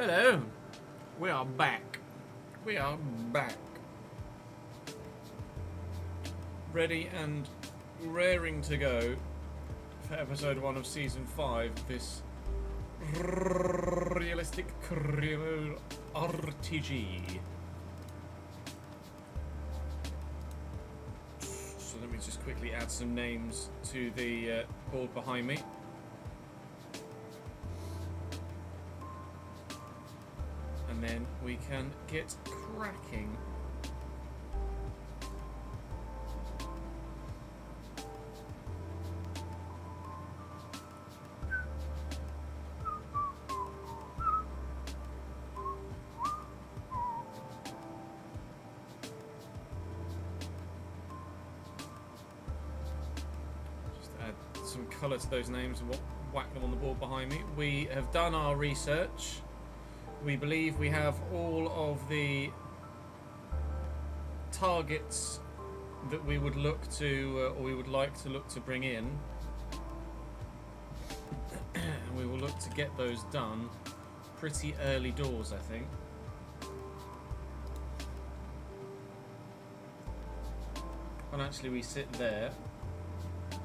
Hello. We are back. We are back. Ready and raring to go for episode 1 of season 5 of this realistic Creole RPG. So let me just quickly add some names to the board behind me. And then we can get cracking. Just add some colour to those names and whack them on the board behind me. We have done our research. We believe we have all of the targets that we would look to, or we would like to look to bring in. And we will look to get those done pretty early doors, I think. And actually we sit there.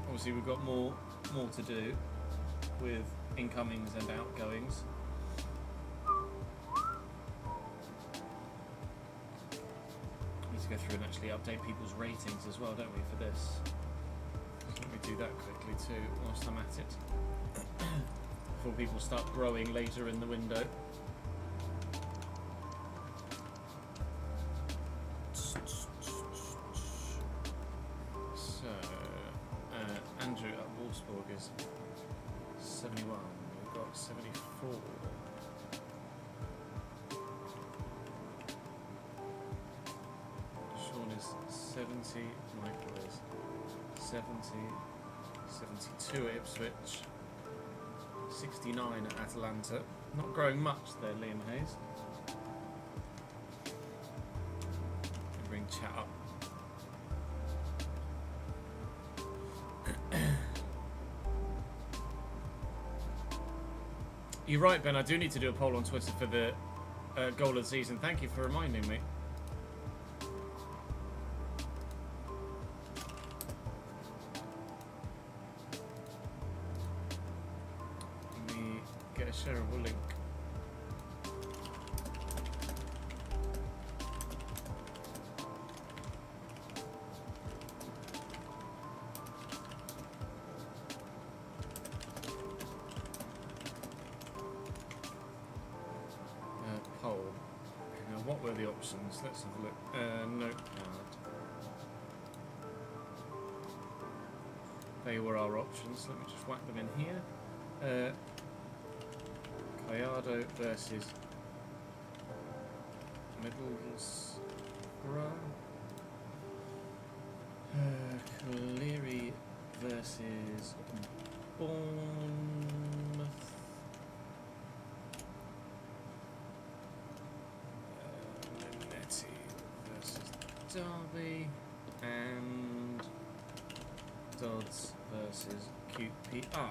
Obviously we've got more to do with incomings and outgoings. To go through and actually update people's ratings as well, don't we, for this? So let me do that quickly too whilst I'm at it before people start growing later in the window. So Andrew at Wolfsburg is 71. We've got 74. Is 70, Michael is 70, 72 at Ipswich, 69 at Atalanta. Not growing much there, Liam Hayes. Bring chat up. You're right, Ben, I do need to do a poll on Twitter for the goal of the season. Thank you for reminding me. Get a shareable link. Poll. Now, what were the options? Let's have a look. Notepad. They were our options. Let me just whack them in here. Gallardo versus Middlesbrough. Cleary versus Bournemouth. Minetti versus Derby. And Dodds versus QPR.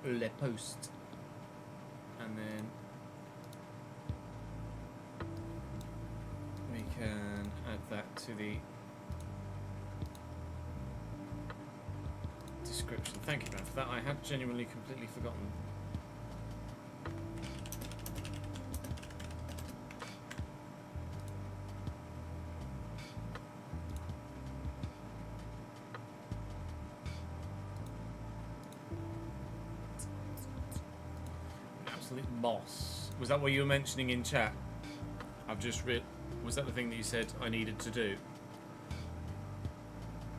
Le Post, and then we can add that to the description. Thank you, man, for that. I had genuinely completely forgotten. Boss. Was that what you were mentioning in chat? I've just read. Was that the thing that you said I needed to do?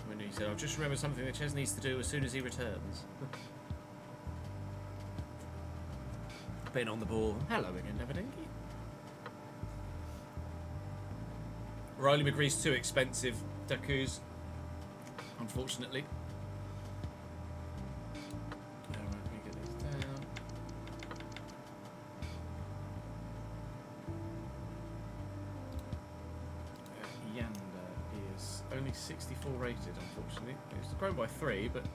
When you said, I've just remembered something that Ches needs to do as soon as he returns. Ben on the ball. Hello again, evidently. Riley McGree's too expensive, Daku's. Unfortunately. Only 64 rated, unfortunately. It's grown by 3, but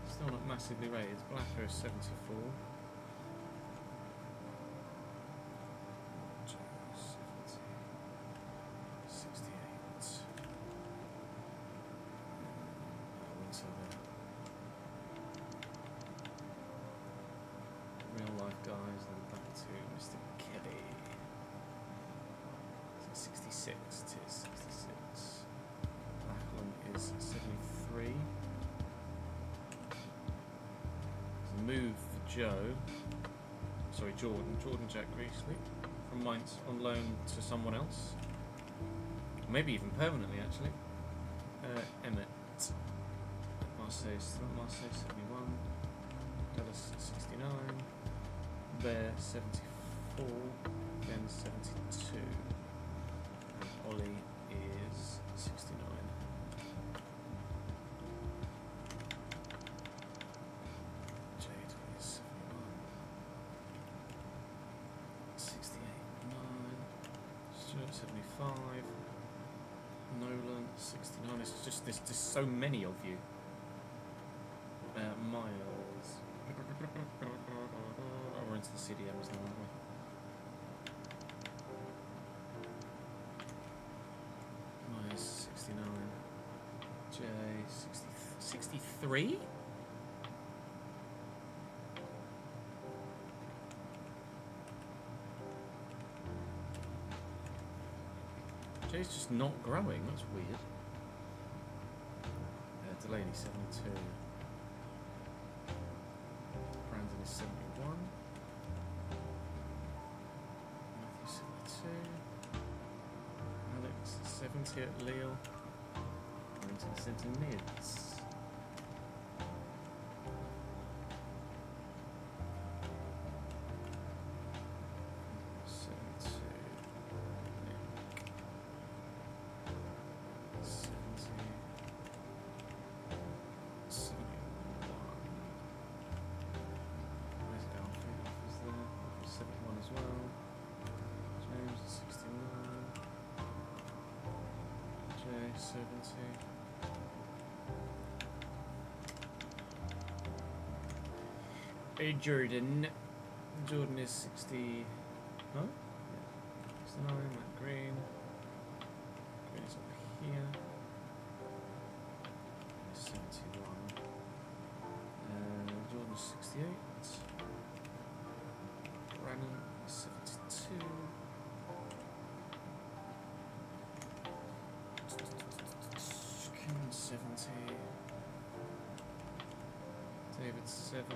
still not massively rated. Blacker is 74. guys, then back to Mr. Kelly. 66, it is 66. Lachlan is 73. There's a move for Joe. Sorry, Jordan Jack Greasley. From Mainz on loan to someone else. Maybe even permanently, actually. Emmett. Marseille 71. Dallas 69. Bear 74. Ben 72. And Ollie is 69. Jade is 71. 68. 9. Stuart 75. Nolan 69. It's just there's just so many of you. Miles. We're into the CDMs now, aren't we? Miles 69. J 63. Jay's just not growing. That's weird. Delaney 72. Brandon is 71. Matthew 72. Alex 70 at Lille. We're into the centre mids. Jordan is 60. Huh? Yeah. 69. Matt Green. Green is up here. 71. Jordan 68. Brannon 72. Kim 70. David 70.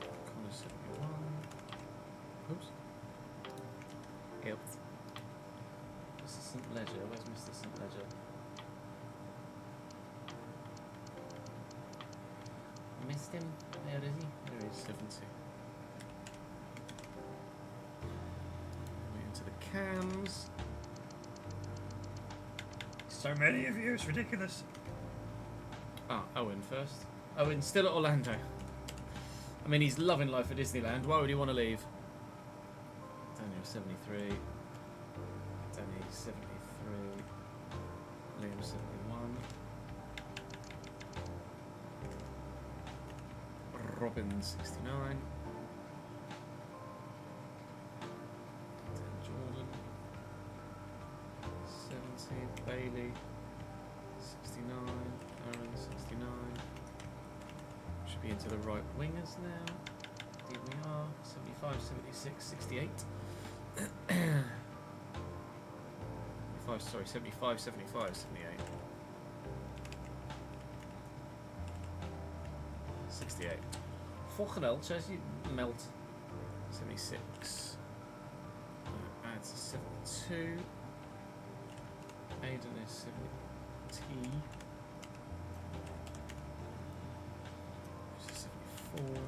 Connor 71. Oops. Yep. Mr. St. Ledger. Where's Mr. St. Ledger? I missed him. Where is he? There he is, 70. We're into the cams. So many of you, it's ridiculous. Ah, Owen first. Owen's still at Orlando. I mean, he's loving life at Disneyland. Why would he want to leave? Daniel 73. Danny 73. Liam 71. Robin 69. Dan Jordan 70. Bailey 69. Aaron 69. Should be into the right wingers now. Indeed we are. 75, 76, 68. 75, 75, 78. 68. Fucking says you melt. 76. Adds 72. Aiden is 70. 74.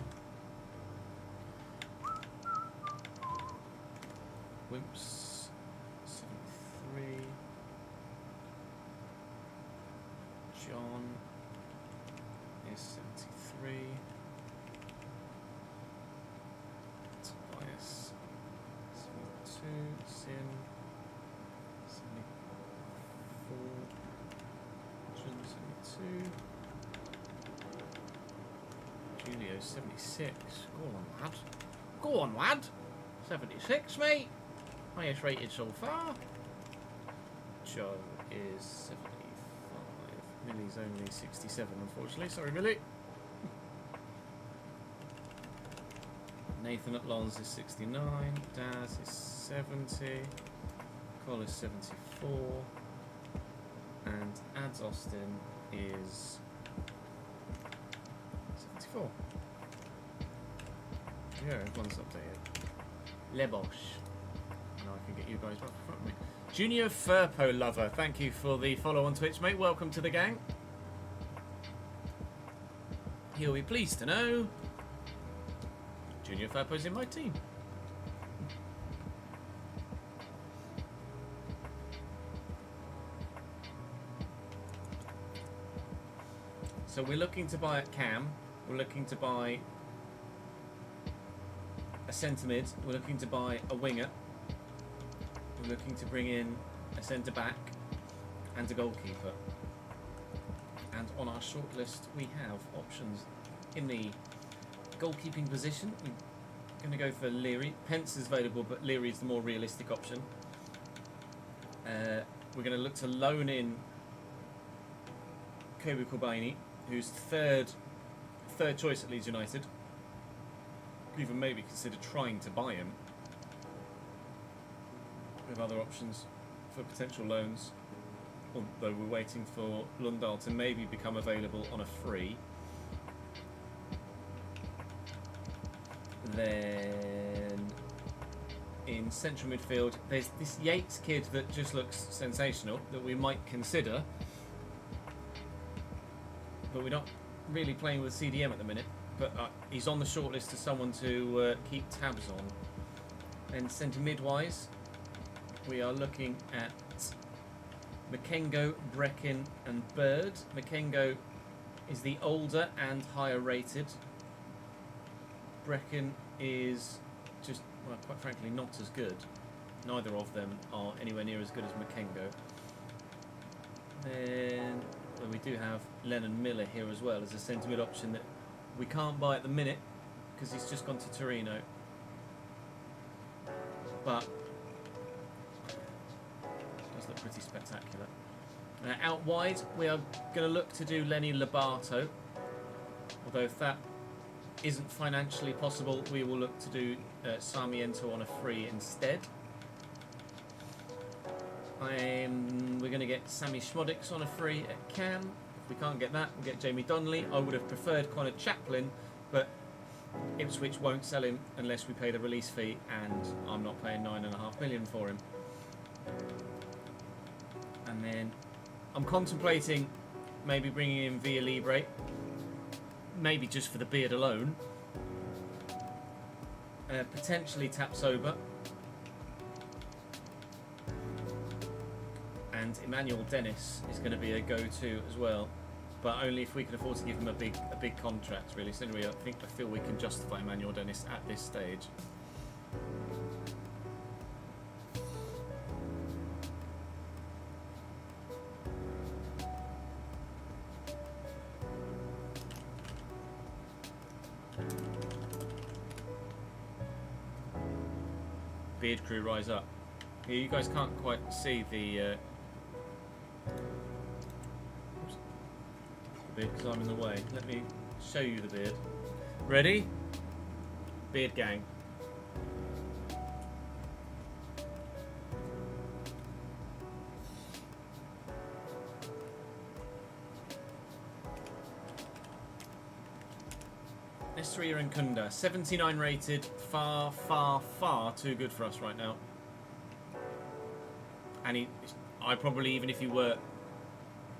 Wimps 73. John is 73. Tobias 72. Sin 74. Jim 72. Julio 76. Go on, lad. Go on, lad. 76, mate. Highest rated so far. Joe is 75. Millie's only 67, unfortunately. Sorry, Millie. Nathan at Lons is 69. Daz is 70. Cole is 74. And Ads Austin is 74. Yeah, everyone's updated. Lebosh. Now I can get you guys right in front of me. Junior Furpo Lover, thank you for the follow on Twitch, mate. Welcome to the gang. He'll be pleased to know Junior Furpo's in my team. So we're looking to buy at Cam. We're looking to buy a centre mid. We're looking to buy a winger. We're looking to bring in a centre back and a goalkeeper. And on our shortlist, we have options in the goalkeeping position. We're going to go for Leary. Pence is available, but Leary is the more realistic option. We're going to look to loan in Kobe Korbaini, who's third choice at Leeds United. Could even maybe consider trying to buy him. We have other options for potential loans, although we're waiting for Lundal to maybe become available on a free. Then in central midfield, there's this Yates kid that just looks sensational that we might consider, but we're not really playing with CDM at the minute. But he's on the shortlist as someone to keep tabs on. And centre mid-wise, we are looking at Makengo, Brecken and Bird. Makengo is the older and higher rated. Brecken is just, well, quite frankly, not as good. Neither of them are anywhere near as good as Makengo. Then well, we do have Lennon Miller here as well as a centre mid option that we can't buy at the minute because he's just gone to Torino. But does look pretty spectacular. Out wide, we are going to look to do Lenny Lobato. Although if that isn't financially possible, we will look to do Sarmiento on a free instead. We're going to get Sammy Schmodix on a free at Cam. If we can't get that, we'll get Jamie Donnelly. I would have preferred Connor Chaplin, but Ipswich won't sell him unless we pay the release fee, and I'm not paying $9.5 million for him. And then I'm contemplating maybe bringing in Villa Libre, maybe just for the beard alone. Potentially Tapsoba. And Emmanuel Dennis is going to be a go-to as well, but only if we can afford to give him a big contract, really. So anyway, I feel we can justify Emmanuel Dennis at this stage. Beard crew, rise up. Yeah, you guys can't quite see the beard because I'm in the way. Let me show you the beard. Ready? Beard gang. Nesria and Kunda, 79 rated, far too good for us right now. And I probably, even if he were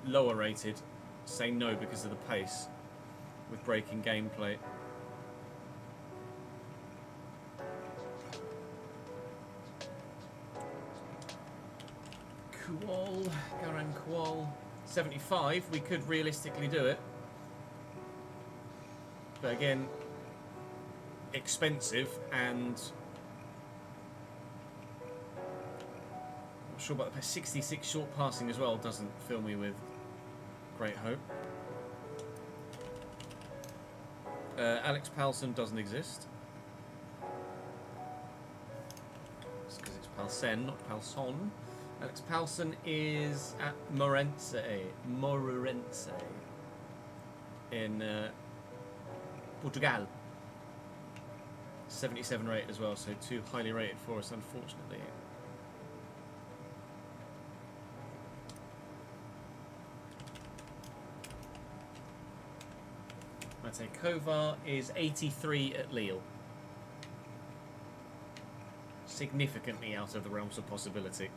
lower rated, say no because of the pace with breaking gameplay. Kuol, Garan Kuol, 75, we could realistically do it. But again, expensive, and I'm sure about the 66 short passing as well doesn't fill me with great hope. Alex Palson doesn't exist. It's because it's Palsen, not Palson. Alex Palsson is at Morense in Portugal. 77 rate as well, so too highly rated for us, unfortunately. Mate Kovar is 83 at Lille. Significantly out of the realms of possibility.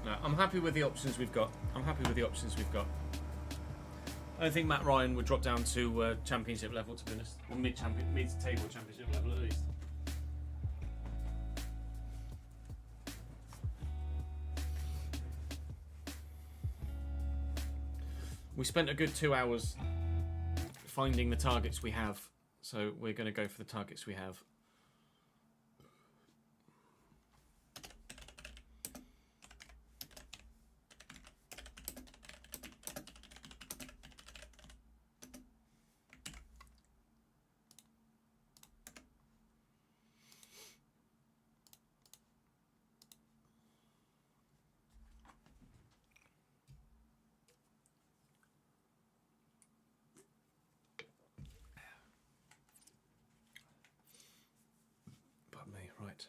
No, I'm happy with the options we've got. I don't think Matt Ryan would drop down to championship level, to be honest. Or mid-table championship level, at least. We spent a good 2 hours finding the targets we have, so we're going to go for the targets we have. Right.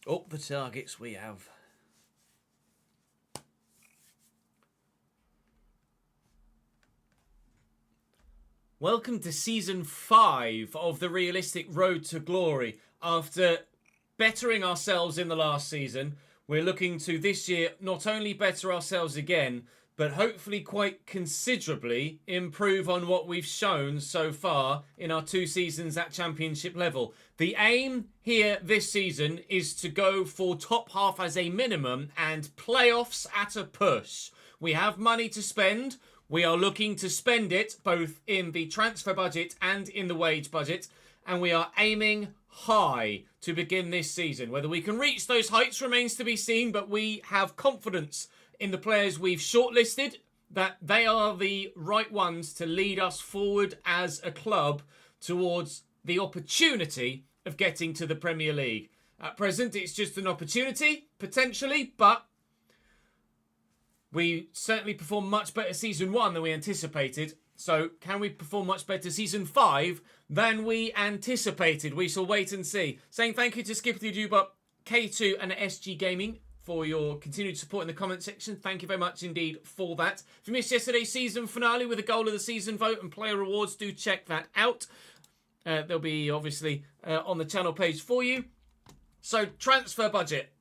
Up the targets we have. Welcome to Season 5 of the Realistic Road to Glory. After bettering ourselves in the last season, we're looking to this year not only better ourselves again, but hopefully quite considerably improve on what we've shown so far in our 2 seasons at championship level. The aim here this season is to go for top half as a minimum and playoffs at a push. We have money to spend. We are looking to spend it both in the transfer budget and in the wage budget, and we are aiming high to begin this season. Whether we can reach those heights remains to be seen, but we have confidence in the players we've shortlisted, that they are the right ones to lead us forward as a club towards the opportunity of getting to the Premier League. At present, it's just an opportunity, potentially, but we certainly performed much better Season 1 than we anticipated. So, can we perform much better Season 5 than we anticipated? We shall wait and see. Saying thank you to Skippity Dubop, K2 and SG Gaming for your continued support in the comment section. Thank you very much indeed for that. If you missed yesterday's season finale with the goal of the season vote and player rewards, do check that out. They'll be obviously on the channel page for you. So, transfer budget.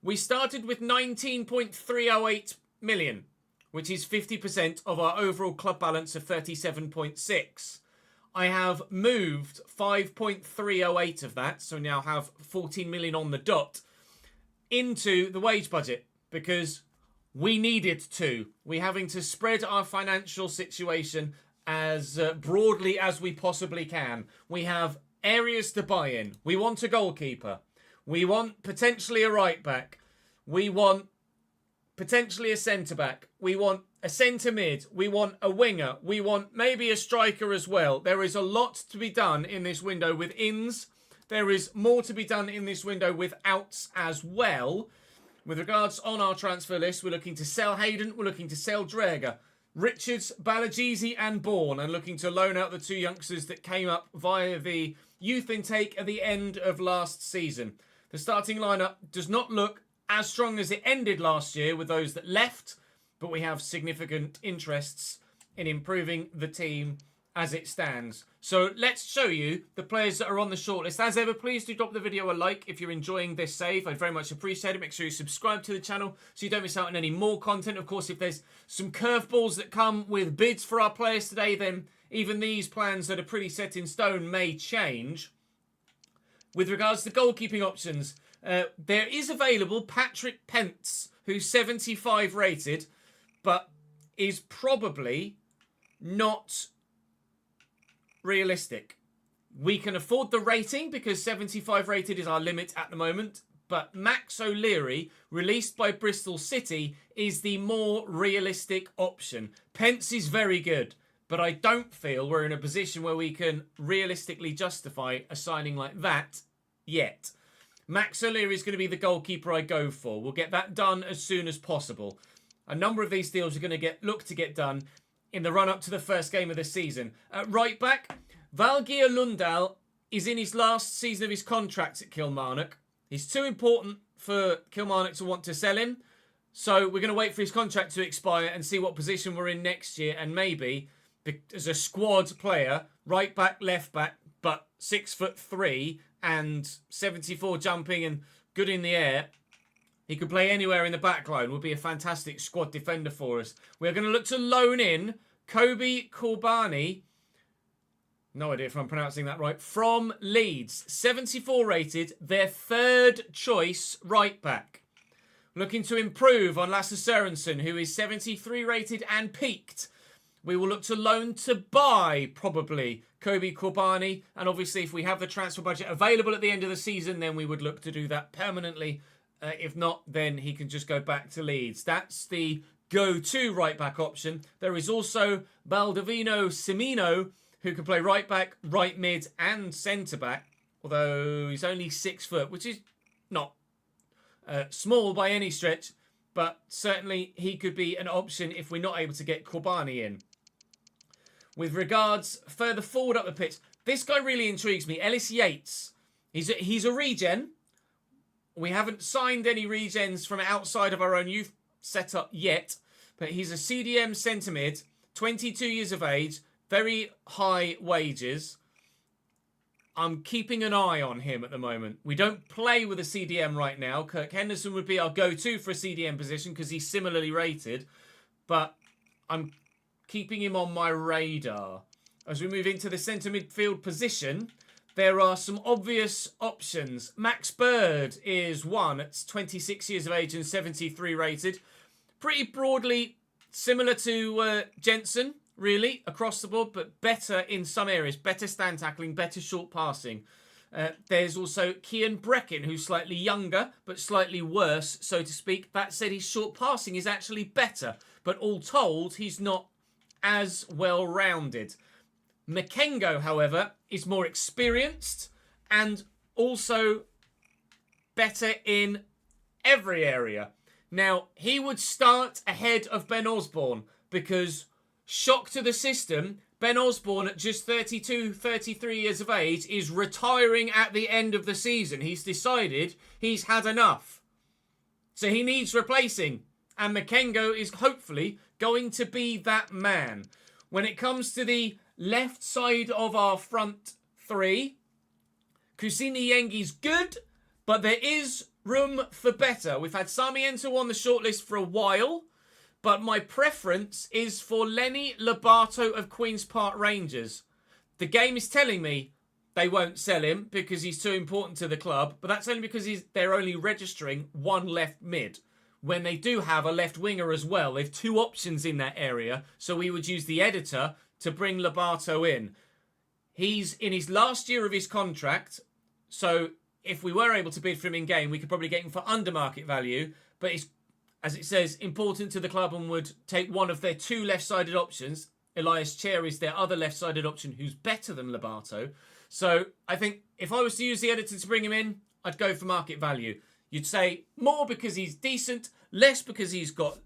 We started with 19.308 million, which is 50% of our overall club balance of 37.6. I have moved 5.308 of that, so now have 14 million on the dot, into the wage budget because we needed to. We're having to spread our financial situation as broadly as we possibly can. We have areas to buy in. We want a goalkeeper. We want potentially a right back. We want potentially a centre back. We want a centre mid. We want a winger. We want maybe a striker as well. There is a lot to be done in this window with ins. There is more to be done in this window with outs as well. With regards on our transfer list, we're looking to sell Hayden, we're looking to sell Dreger, Richards, Balagizi and Bourne, and looking to loan out the 2 youngsters that came up via the youth intake at the end of last season. The starting lineup does not look as strong as it ended last year with those that left, but we have significant interests in improving the team as it stands. So let's show you the players that are on the shortlist. As ever, please do drop the video a like if you're enjoying this save. I'd very much appreciate it. Make sure you subscribe to the channel so you don't miss out on any more content. Of course, if there's some curveballs that come with bids for our players today, then even these plans that are pretty set in stone may change. With regards to goalkeeping options, there is available Patrick Pence, who's 75 rated, but is probably not realistic. We can afford the rating because 75 rated is our limit at the moment. But Max O'Leary, released by Bristol City, is the more realistic option. Pence is very good, but I don't feel we're in a position where we can realistically justify a signing like that yet. Max O'Leary is going to be the goalkeeper I go for. We'll get that done as soon as possible. A number of these deals are going to look to get done in the run-up to the first game of the season. At right back, Valgeir Lundahl is in his last season of his contract at Kilmarnock. He's too important for Kilmarnock to want to sell him. So we're going to wait for his contract to expire and see what position we're in next year. And maybe, as a squad player, right back, left back, but 6'3" and 74 jumping and good in the air, he could play anywhere in the back line. Would be a fantastic squad defender for us. We're going to look to loan in Kobe Corbani. No idea if I'm pronouncing that right. From Leeds. 74 rated. Their third choice right back. Looking to improve on Lasse Sørensen, who is 73 rated and peaked. We will look to loan to buy, probably, Kobe Corbani. And obviously, if we have the transfer budget available at the end of the season, then we would look to do that permanently. If not, then he can just go back to Leeds. That's the go-to right-back option. There is also Baldovino Semino, who can play right-back, right-mid, and centre-back. Although he's only 6 foot, which is not small by any stretch. But certainly he could be an option if we're not able to get Corbani in. With regards further forward up the pitch, this guy really intrigues me. Ellis Yates. He's a regen. We haven't signed any regens from outside of our own youth setup yet. But he's a CDM centre mid, 22 years of age, very high wages. I'm keeping an eye on him at the moment. We don't play with a CDM right now. Kirk Henderson would be our go-to for a CDM position because he's similarly rated. But I'm keeping him on my radar. As we move into the centre midfield position, there are some obvious options. Max Bird is one. It's 26 years of age and 73 rated. Pretty broadly similar to Jensen, really, across the board, but better in some areas. Better stand tackling, better short passing. There's also Kian Brecken, who's slightly younger, but slightly worse, so to speak. That said, his short passing is actually better, but all told, he's not as well-rounded. Makengo, however, is more experienced and also better in every area. Now, he would start ahead of Ben Osborne because, shock to the system, Ben Osborne at just 32, 33 years of age is retiring at the end of the season. He's decided he's had enough. So he needs replacing. And Makengo is hopefully going to be that man. When it comes to the left side of our front three, Kusini Yengi's good, but there is room for better. We've had Sarmiento on the shortlist for a while, but my preference is for Lenny Lobato of Queen's Park Rangers. The game is telling me they won't sell him because he's too important to the club, but that's only because they're only registering one left mid. When they do have a left winger as well, they've two options in that area, so we would use the editor to bring Lobato in. He's in his last year of his contract, so if we were able to bid for him in game, we could probably get him for under market value, but it's, as it says, important to the club and would take one of their two left-sided options. Elias Chair is their other left-sided option who's better than Lobato. So I think if I was to use the editor to bring him in, I'd go for market value. You'd say more because he's decent, less because he's got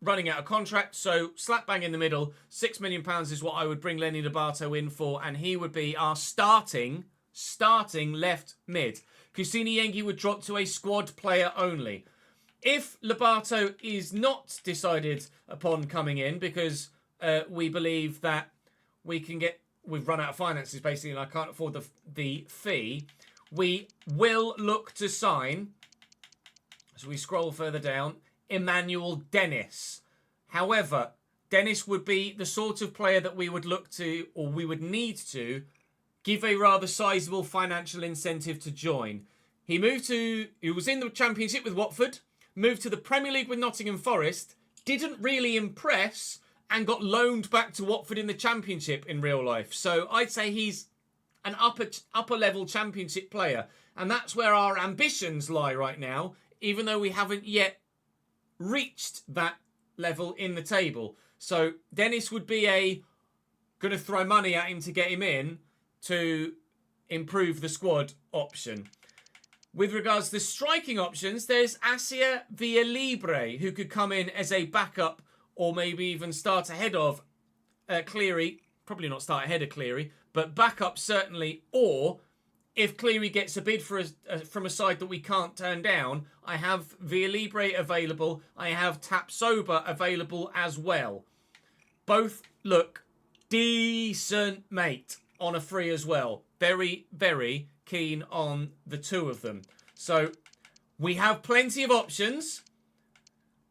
running out of contract. So slap bang in the middle, £6 million is what I would bring Lenny Lobato in for, and he would be our starting left mid. Kusini Yengi would drop to a squad player only. If Lobato is not decided upon coming in because we believe that we've run out of finances basically and I can't afford the fee, we will look to sign, as we scroll further down, Emmanuel Dennis. However, Dennis would be the sort of player that we would look to, or we would need to, give a rather sizable financial incentive to join. He was in the Championship with Watford, moved to the Premier League with Nottingham Forest, didn't really impress, and got loaned back to Watford in the Championship in real life. So I'd say he's an upper level Championship player. And that's where our ambitions lie right now, even though we haven't yet reached that level in the table. So Dennis would be going to throw money at him to get him in to improve the squad option. With regards to the striking options, there's Asia Villalibre, who could come in as a backup or maybe even start ahead of Cleary. Probably not start ahead of Cleary, but backup certainly. Or if Cleary gets a bid from a side that we can't turn down, I have Villalibre available. I have Tapsoba available as well. Both look decent, mate, on a free as well. Very, very keen on the two of them. So we have plenty of options.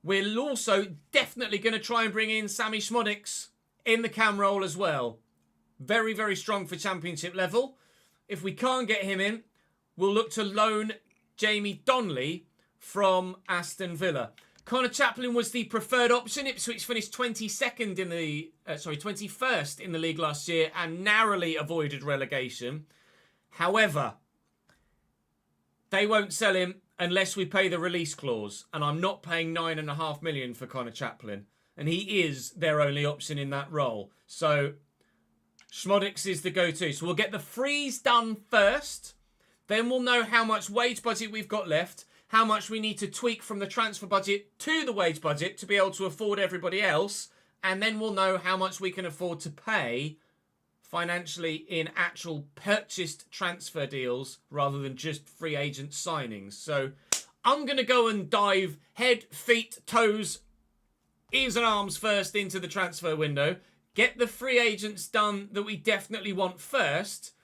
We're also definitely going to try and bring in Sammy Szmodics in the cam role as well. Very, very strong for Championship level. If we can't get him in, we'll look to loan Jamie Donnelly from Aston Villa. Connor Chaplin was the preferred option. Ipswich finished 22nd in the 21st in the league last year and narrowly avoided relegation. However, they won't sell him unless we pay the release clause, and I'm not paying $9.5 million for Connor Chaplin, and he is their only option in that role. So Szmodics is the go-to. So we'll get the freeze done first. Then we'll know how much wage budget we've got left, how much we need to tweak from the transfer budget to the wage budget to be able to afford everybody else. And then we'll know how much we can afford to pay financially in actual purchased transfer deals rather than just free agent signings. So I'm going to go and dive head, feet, toes, ears and arms first into the transfer window. Get the free agents done that we definitely want first,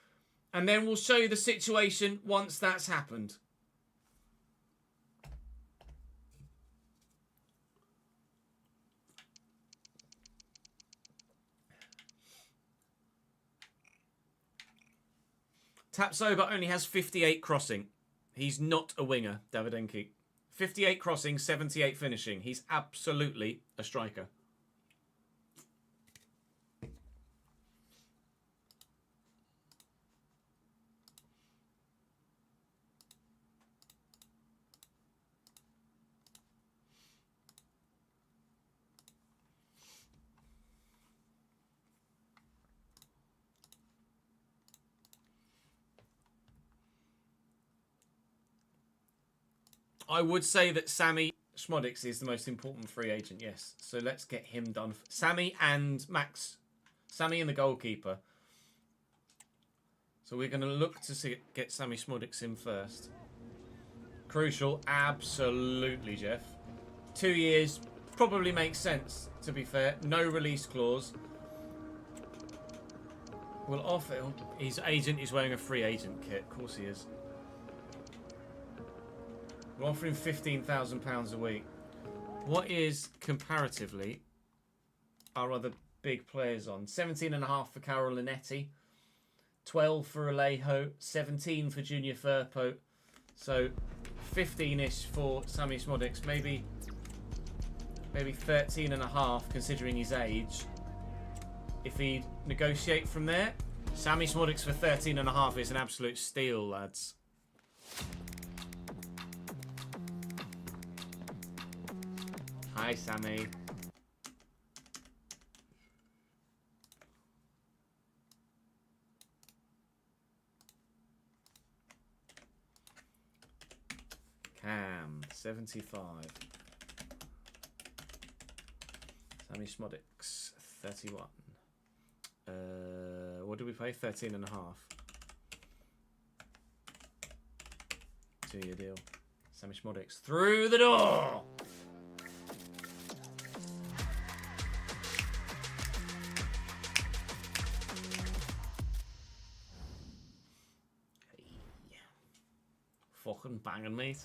and then we'll show you the situation once that's happened. Tapsoba only has 58 crossing. He's not a winger, Davidenki. 58 crossing, 78 finishing. He's absolutely a striker. I would say that Sammy Szmodics is the most important free agent, yes. So let's get him done. Sammy and Max. Sammy and the goalkeeper. So we're going to look to get Sammy Szmodics in first. Crucial, absolutely, Jeff. 2 years probably makes sense, to be fair. No release clause. We'll offer... His agent is wearing a free agent kit. Of course he is. We're offering £15,000 a week. What is, comparatively, our other big players on? 17.5 for Carol Linetti, 12 for Alejo, 17 for Junior Firpo. So 15-ish for Sammy Szmodics. Maybe 13.5 considering his age. If he'd negotiate from there, Sammy Szmodics for 13.5 is an absolute steal, lads. Hi, Sammy. Cam, 75. Sammy Szmodics, 31. What do we pay? 13.5. 2-year deal. Sammy Szmodics through the door. Fucking banging, mate.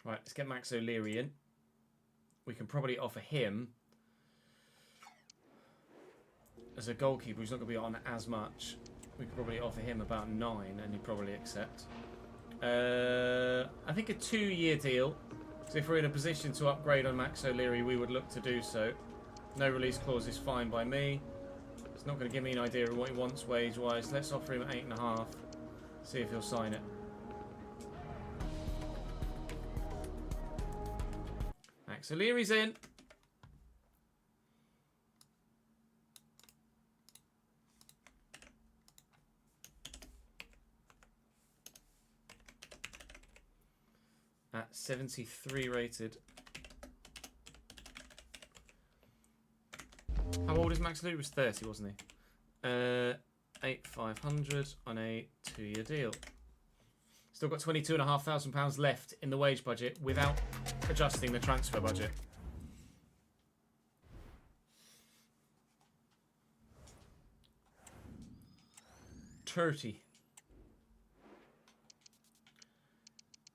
Right, let's get Max O'Leary in. We can probably offer him as a goalkeeper. He's not going to be on as much. We could probably offer him about 9 and he'd probably accept. I think a 2-year deal. Because if we're in a position to upgrade on Max O'Leary, we would look to do so. No release clause is fine by me. It's not going to give me an idea of what he wants wage-wise. Let's offer him 8.5. See if he'll sign it. Max O'Leary's in. At 73 rated. How old is Max O'Leary? He was 30, wasn't he? 8,500 on a 2-year deal. Still got £22,500 left in the wage budget without adjusting the transfer budget. Turty.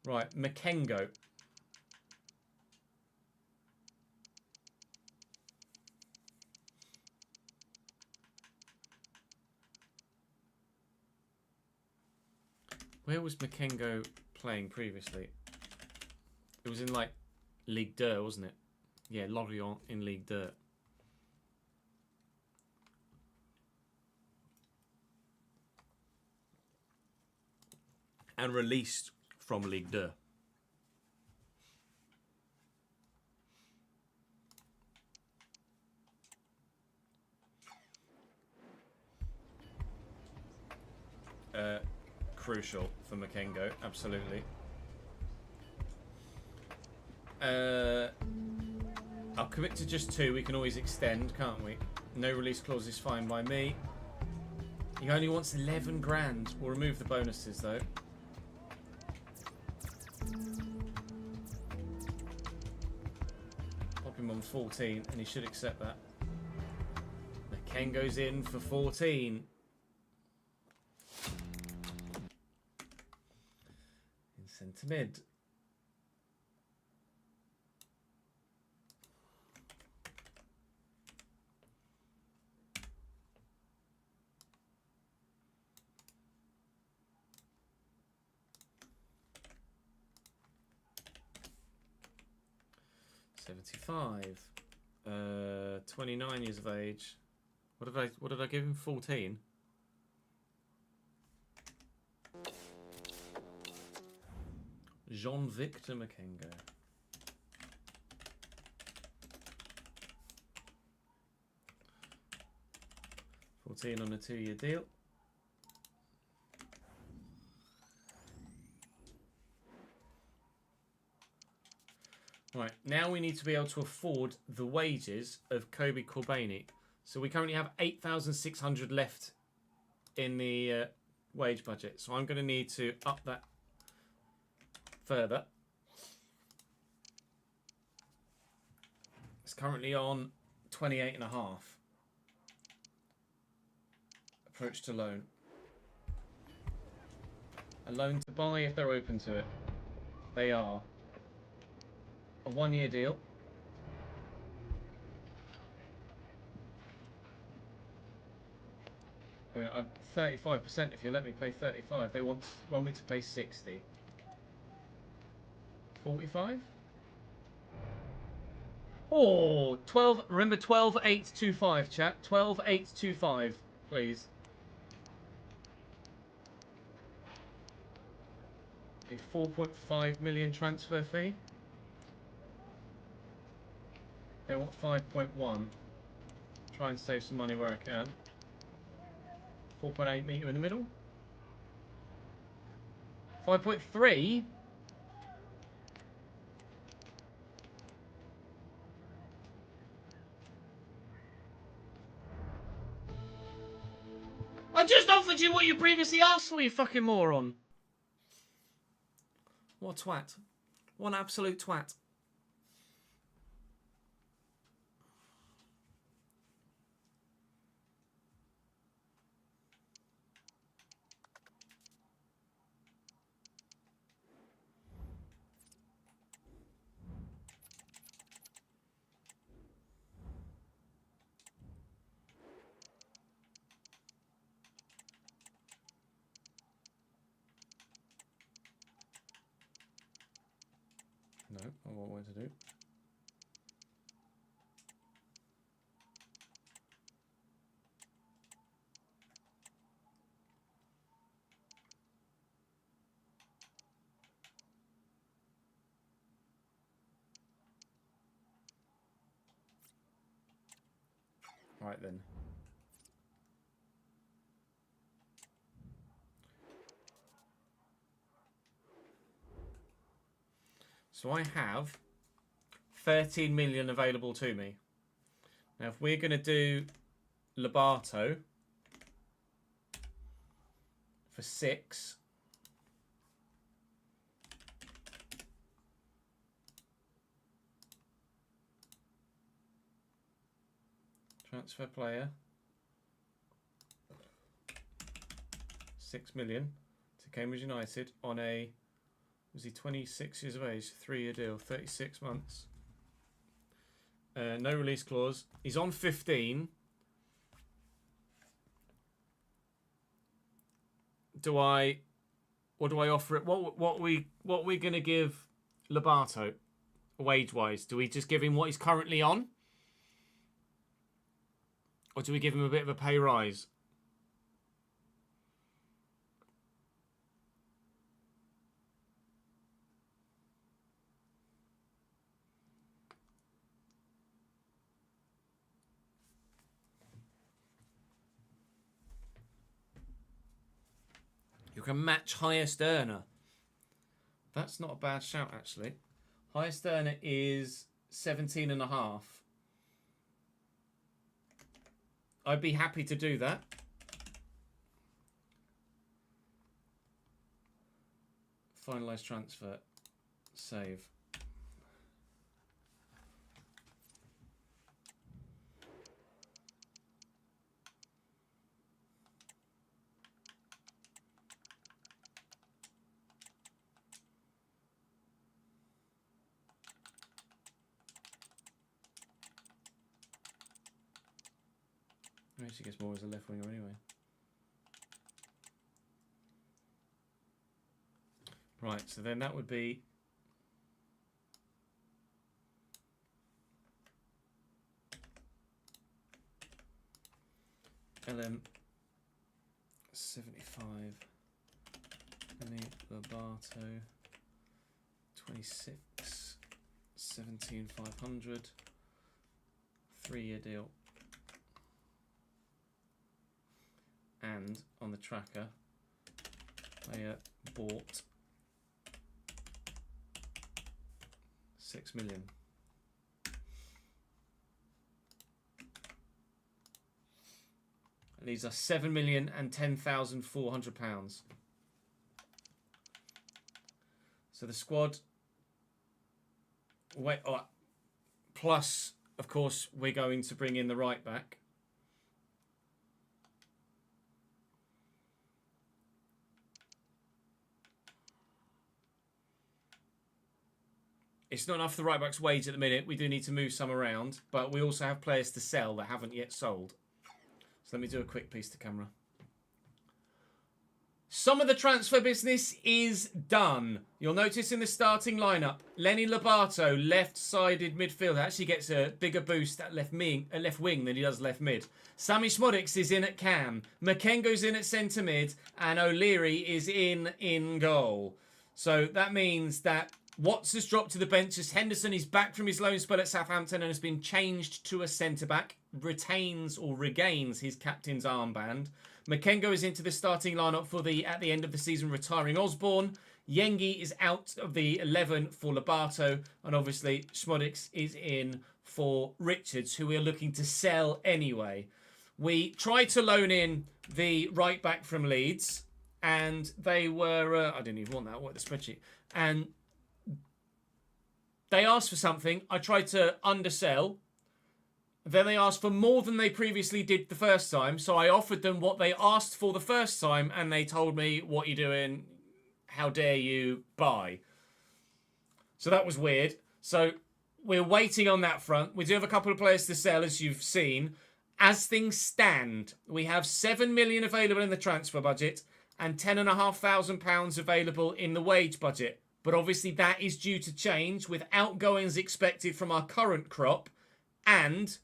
Right, Makengo. Where was Makengo playing previously? It was in, like, Ligue 2, wasn't it? Yeah, Lorient in Ligue 2. And released from Ligue 2. Crucial for Makengo, absolutely. I'll commit to just 2. We can always extend, can't we? No release clause is fine by me. He only wants 11 grand. We'll remove the bonuses though. Pop him on 14 and he should accept that. Makengo's in for 14. Centre mid. $75. 29 years of age. What did I give him? 14. Jean-Victor Makengo. $14 on a 2-year deal. Right, now we need to be able to afford the wages of Kobe Corbani. So we currently have 8,600 left in the wage budget. So I'm going to need to up that further. It's currently on 28.5. Approach to loan. A loan to buy if they're open to it. They are. A 1-year deal. I mean, I'm 35% if you let me pay 35. They want me to pay 60. 45? Oh, 12. Remember 12,825, chat. 12,825, please. A 4.5 million transfer fee. They want 5.1. Try and save some money where I can. 4.8 meet you in the middle. 5.3. I just offered you what you previously asked for, you fucking moron. What a twat. What an absolute twat. No, I want what to do. Right then. So I have 13 million available to me. Now, if we're going to do Lobato for 6, transfer player, 6 million to Cambridge United on a, was he 26 years of age, 3-year deal, 36 months. No release clause. He's on 15. What do I offer it? What we going to give Lobato wage wise? Do we just give him what he's currently on, or do we give him a bit of a pay rise? You can match highest earner. That's not a bad shout, actually. Highest earner is 17.5. I'd be happy to do that. Finalise transfer. Save. I guess he gets more as a left winger anyway. Right, so then that would be LM 75, Lenny Lobato 26, 17,500, 3-year deal. And on the tracker, player bought 6 million. And these are £7,010,400. So the squad, plus, of course, we're going to bring in the right back. It's not enough for the right back's wage at the minute. We do need to move some around, but we also have players to sell that haven't yet sold. So let me do a quick piece to camera. Some of the transfer business is done. You'll notice in the starting lineup, Lenny Lobato, left-sided midfielder, actually gets a bigger boost at left wing than he does left mid. Sammy Szmodics is in at cam. Makengo's in at centre mid, and O'Leary is in goal. So that means that Watts has dropped to the bench as Henderson is back from his loan spell at Southampton and has been changed to a centre-back. Retains or regains his captain's armband. Makengo is into the starting lineup for at the end of the season retiring Osborne. Yengi is out of the 11 for Lobato. And obviously Szmodics is in for Richards, who we are looking to sell anyway. We tried to loan in the right back from Leeds. And they were... I didn't even want that. What, the spreadsheet? And they asked for something. I tried to undersell. Then they asked for more than they previously did the first time. So I offered them what they asked for the first time. And they told me, what are you doing? How dare you buy? So that was weird. So we're waiting on that front. We do have a couple of players to sell, as you've seen. As things stand, we have 7 million available in the transfer budget and £10,500 available in the wage budget. But obviously that is due to change with outgoings expected from our current crop and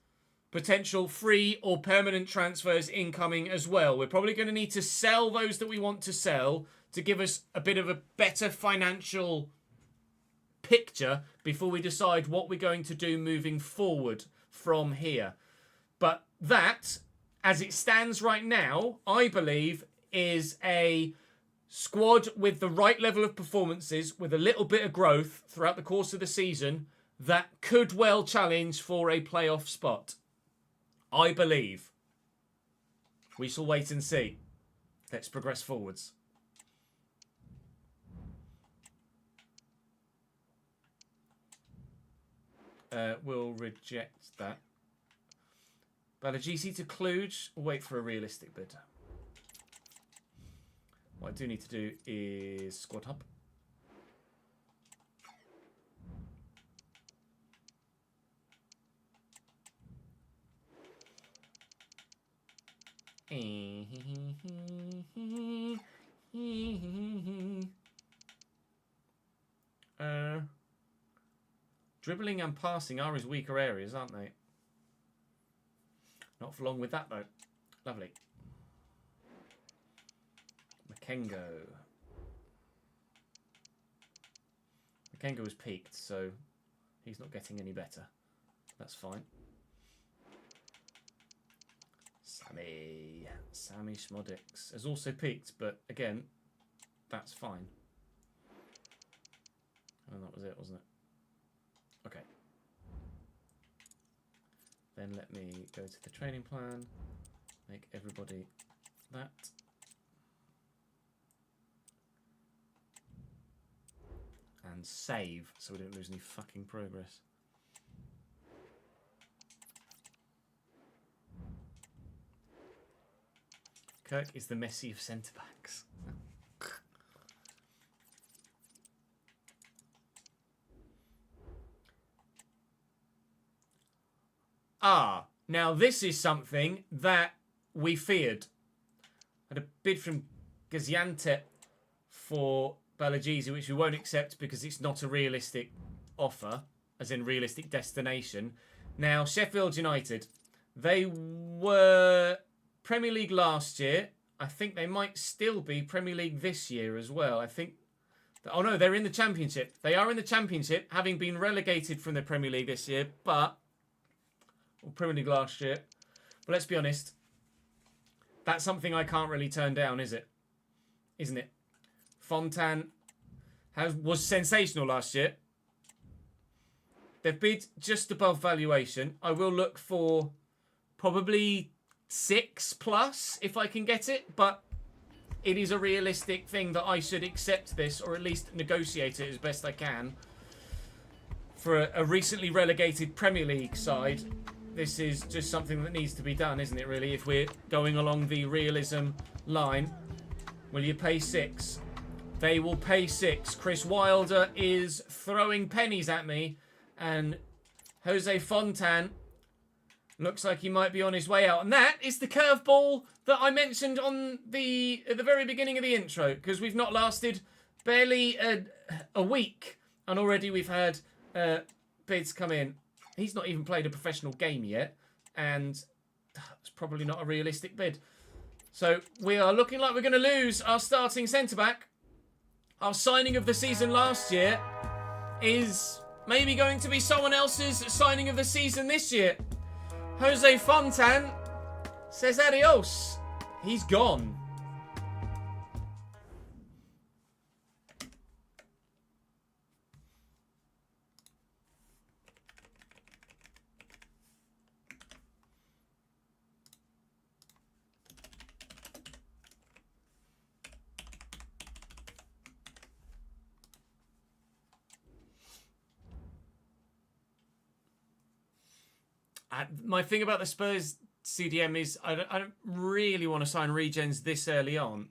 potential free or permanent transfers incoming as well. We're probably going to need to sell those that we want to sell to give us a bit of a better financial picture before we decide what we're going to do moving forward from here. But that, as it stands right now, I believe is a squad with the right level of performances, with a little bit of growth throughout the course of the season, that could well challenge for a playoff spot. I believe. We shall wait and see. Let's progress forwards. We'll reject that. Balagisi to Kluge. Wait for a realistic bid. What I do need to do is squad hub. Dribbling and passing are his weaker areas, aren't they? Not for long with that, though. Lovely. Makengo. Makengo has peaked, so he's not getting any better. That's fine. Sammy Schmodix has also peaked, but again, that's fine. And that was it, wasn't it? Okay. Then let me go to the training plan, make everybody that. And save, so we don't lose any fucking progress. Kirk is the Messi of centre-backs. Now this is something that we feared. Had a bid from Gaziantep for Balagisi, which we won't accept because it's not a realistic offer, as in realistic destination. Now, Sheffield United, they were Premier League last year. I think they might still be Premier League this year as well. I think... Oh no, they're in the Championship. They are in the Championship, having been relegated from the Premier League this year, but... Or Premier League last year. But let's be honest. That's something I can't really turn down, is it? Isn't it? Fontan was sensational last year. They've bid just above valuation. I will look for probably 6+ if I can get it, but it is a realistic thing that I should accept this, or at least negotiate it as best I can. For a recently relegated Premier League side, this is just something that needs to be done, isn't it, really? If we're going along the realism line, will you pay 6? They will pay 6. Chris Wilder is throwing pennies at me, and Jose Fontan looks like he might be on his way out. And that is the curveball that I mentioned on at the very beginning of the intro, because we've not lasted barely a week, and already we've had bids come in. He's not even played a professional game yet, and it's probably not a realistic bid. So we are looking like we're going to lose our starting centre-back. Our signing of the season last year is maybe going to be someone else's signing of the season this year. Jose Fontan says adios. He's gone. My thing about the Spurs CDM is I don't really want to sign regens this early on.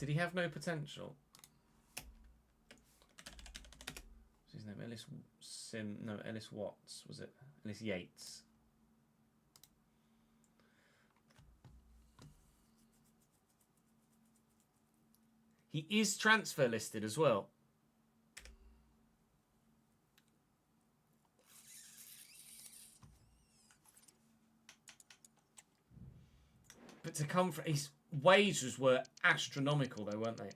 Did he have no potential? What's his name? Ellis Watts, was it? Ellis Yates. He is transfer listed as well. But to come from... His wages were astronomical though, weren't they?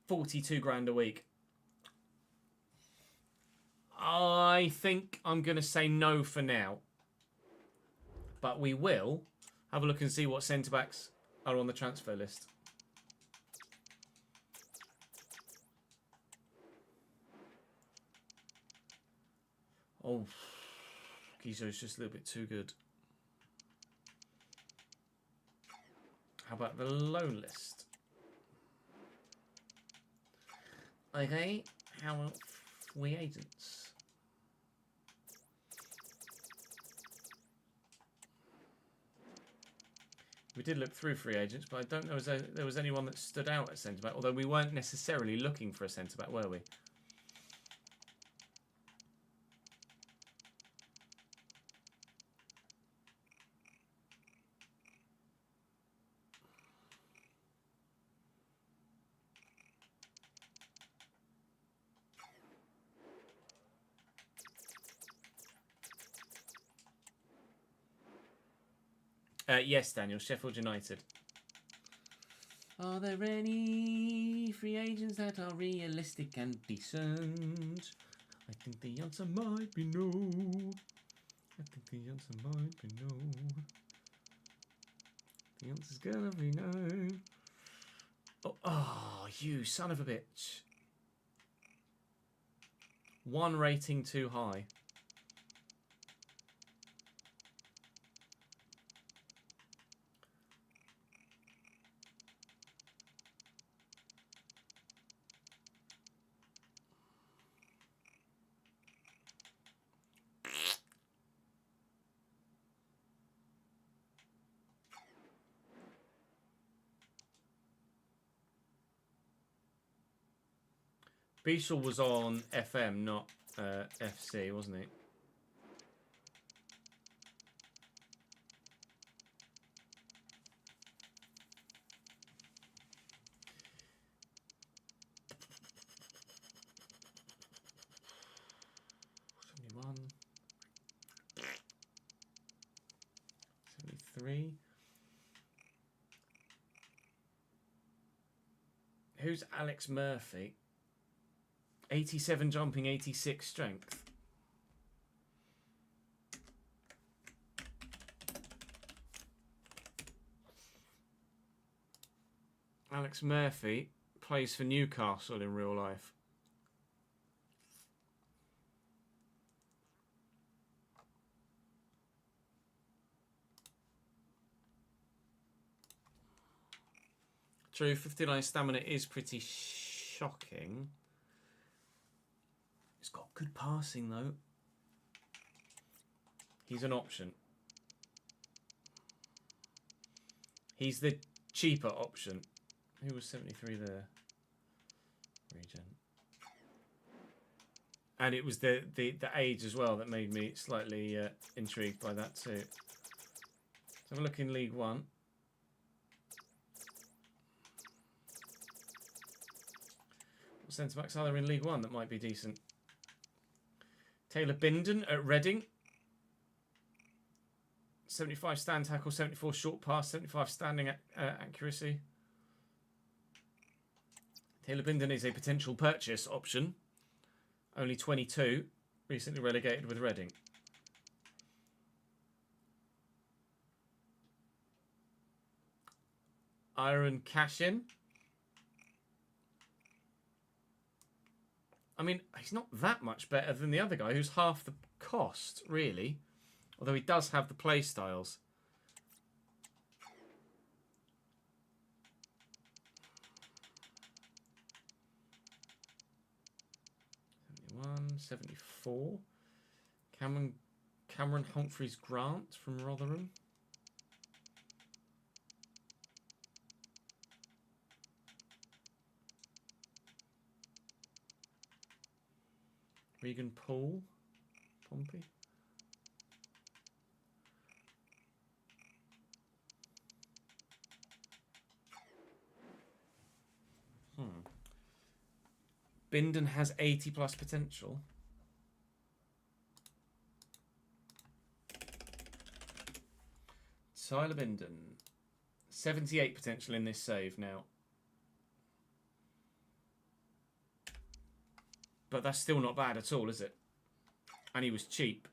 42 grand a week. I think I'm going to say no for now. But we will have a look and see what centre-backs are on the transfer list. Oh, Gizo's just a little bit too good. How about the loan list? Okay, how about free agents? We did look through free agents, but I don't know if there was anyone that stood out at centre-back, although we weren't necessarily looking for a centre-back, were we? Yes, Daniel, Sheffield United. Are there any free agents that are realistic and decent? I think the answer might be no. I think the answer might be no. The answer's gonna be no. Oh, you son of a bitch. One rating too high. Beashel was on FM, not FC, wasn't he? '71, '73. Who's Alex Murphy? 87 jumping, 86 strength. Alex Murphy plays for Newcastle in real life. True, 59 stamina is pretty shocking. He's got good passing though. He's an option. He's the cheaper option. Who was 73 there? Regen. And it was the age as well that made me slightly intrigued by that too. Let's have a look in League One. What centre-backs are there in League One that might be decent? Taylor Bindon at Reading. 75 stand tackle, 74 short pass, 75 standing accuracy. Taylor Bindon is a potential purchase option. Only 22, recently relegated with Reading. Iron Cashin. I mean, he's not that much better than the other guy, who's half the cost, really. Although he does have the play styles. 71, 74. Cameron Humphreys Grant from Rotherham. Regan Paul. Pompey. Bindon has 80 plus potential. Tyler Bindon. 78 potential in this save now. But that's still not bad at all, is it? And he was cheap.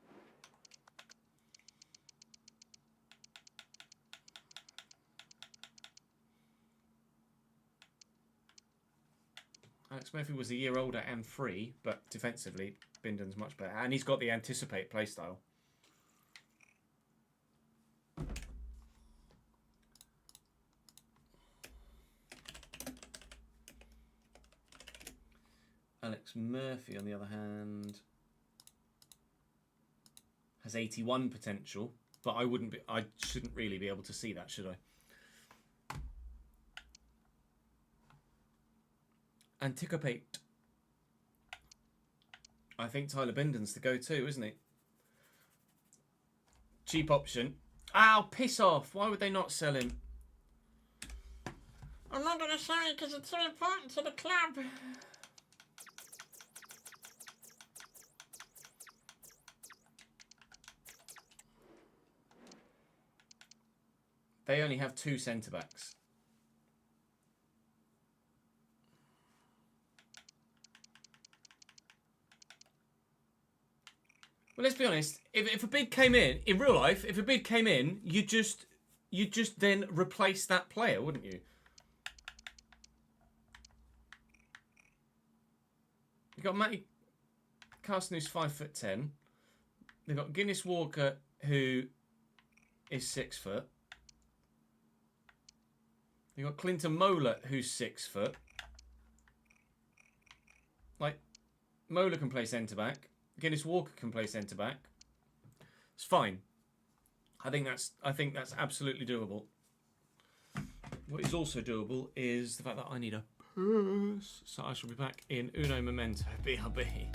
Alex Murphy was a year older and free, but defensively, Bindon's much better. And he's got the anticipate playstyle. Alex Murphy, on the other hand, has 81 potential, but I shouldn't really be able to see that, should I? Anticipate. I think Tyler Bindon's the go-to, isn't he? Cheap option. Ow, piss off. Why would they not sell him? I'm not going to sell it because it's so important to the club. They only have 2 centre-backs. Well, let's be honest. If a bid came in real life, if a bid came in, you'd just then replace that player, wouldn't you? You've got Matty Carson, who's 5'10". They've got Guinness Walker, who is 6 foot. You've got Clinton Mola, who's 6 foot. Like, Mola can play centre-back. Guinness Walker can play centre-back. It's fine. I think that's absolutely doable. What is also doable is the fact that I need a purse. So I shall be back in Uno Momento. BRB.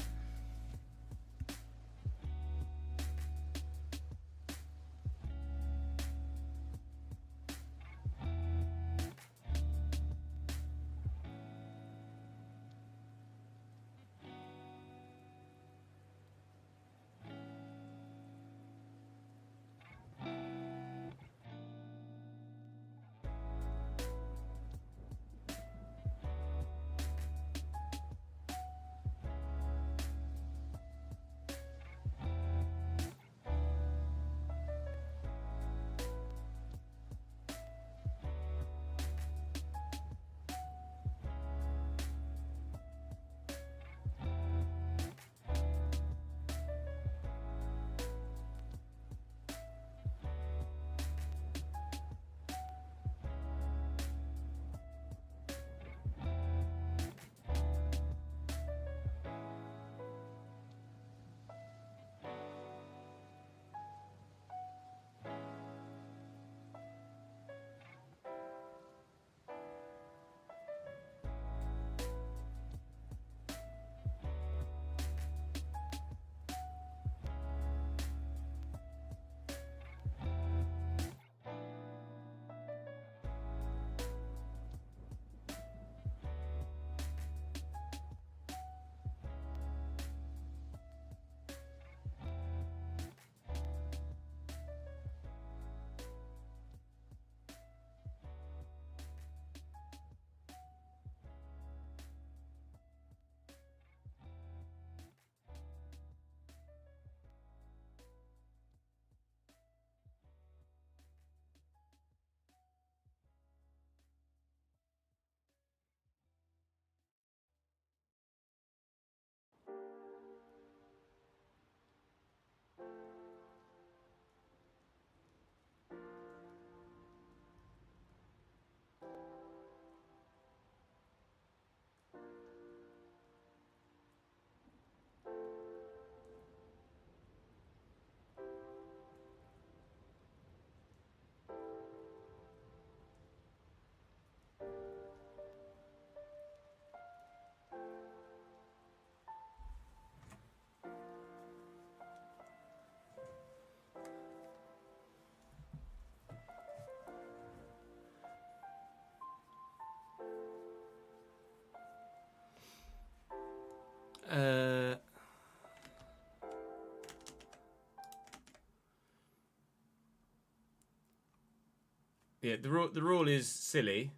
Yeah, the rule is silly,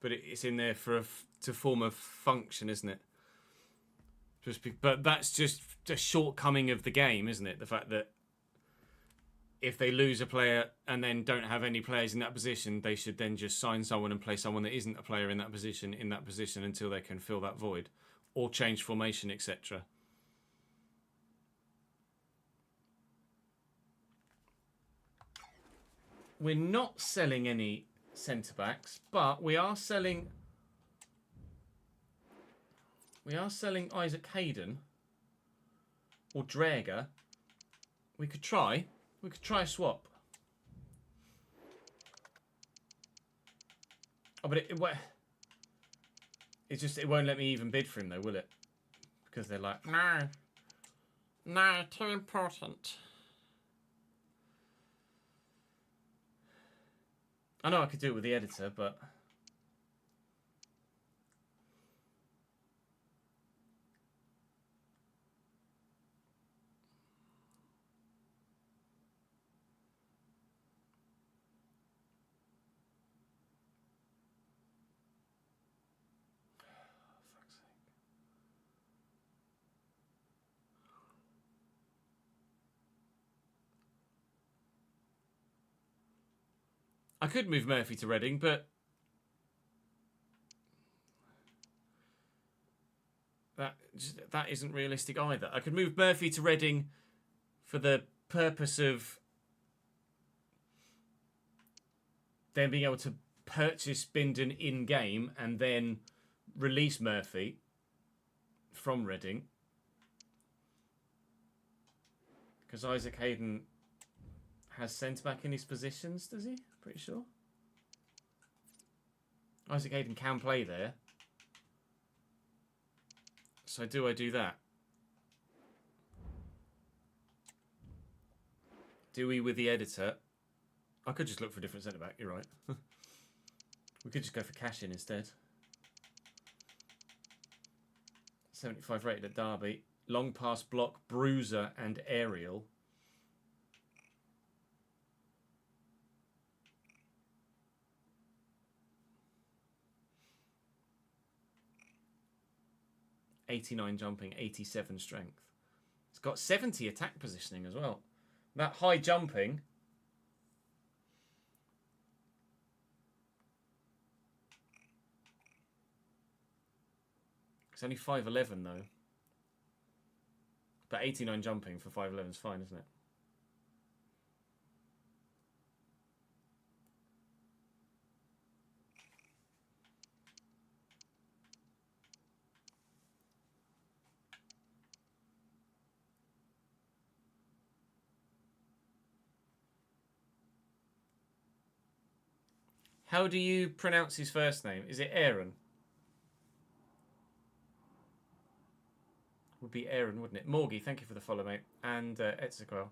but it's in there to form a function, isn't it? But that's just a shortcoming of the game, isn't it? The fact that if they lose a player and then don't have any players in that position, they should then just sign someone and play someone that isn't a player in that position until they can fill that void, or change formation, etc. We're not selling any centre backs, but we are selling Isaac Hayden or Drager. We could try a swap. Oh, but it won't let me even bid for him though, will it? Because they're like, no, too important. I know I could do it with the editor, but fuck's sake. I could move Murphy to Reading, but that isn't realistic either. I could move Murphy to Reading for the purpose of then being able to purchase Bindon in-game and then release Murphy from Reading. Because Isaac Hayden has centre-back in his positions, does he? Pretty sure. Isaac Hayden can play there. So do I do that? Do we with the editor? I could just look for a different centre-back, you're right. We could just go for cash in instead. 75 rated at Derby. Long pass block, bruiser and aerial. '89 jumping, 87 strength. It's got 70 attack positioning as well. That high jumping. It's only 5'11" though. But 89 jumping for 5'11" is fine, isn't it? How do you pronounce his first name? Is it Aaron? Would be Aaron, wouldn't it? Morgie, thank you for the follow, mate. And Ezekiel.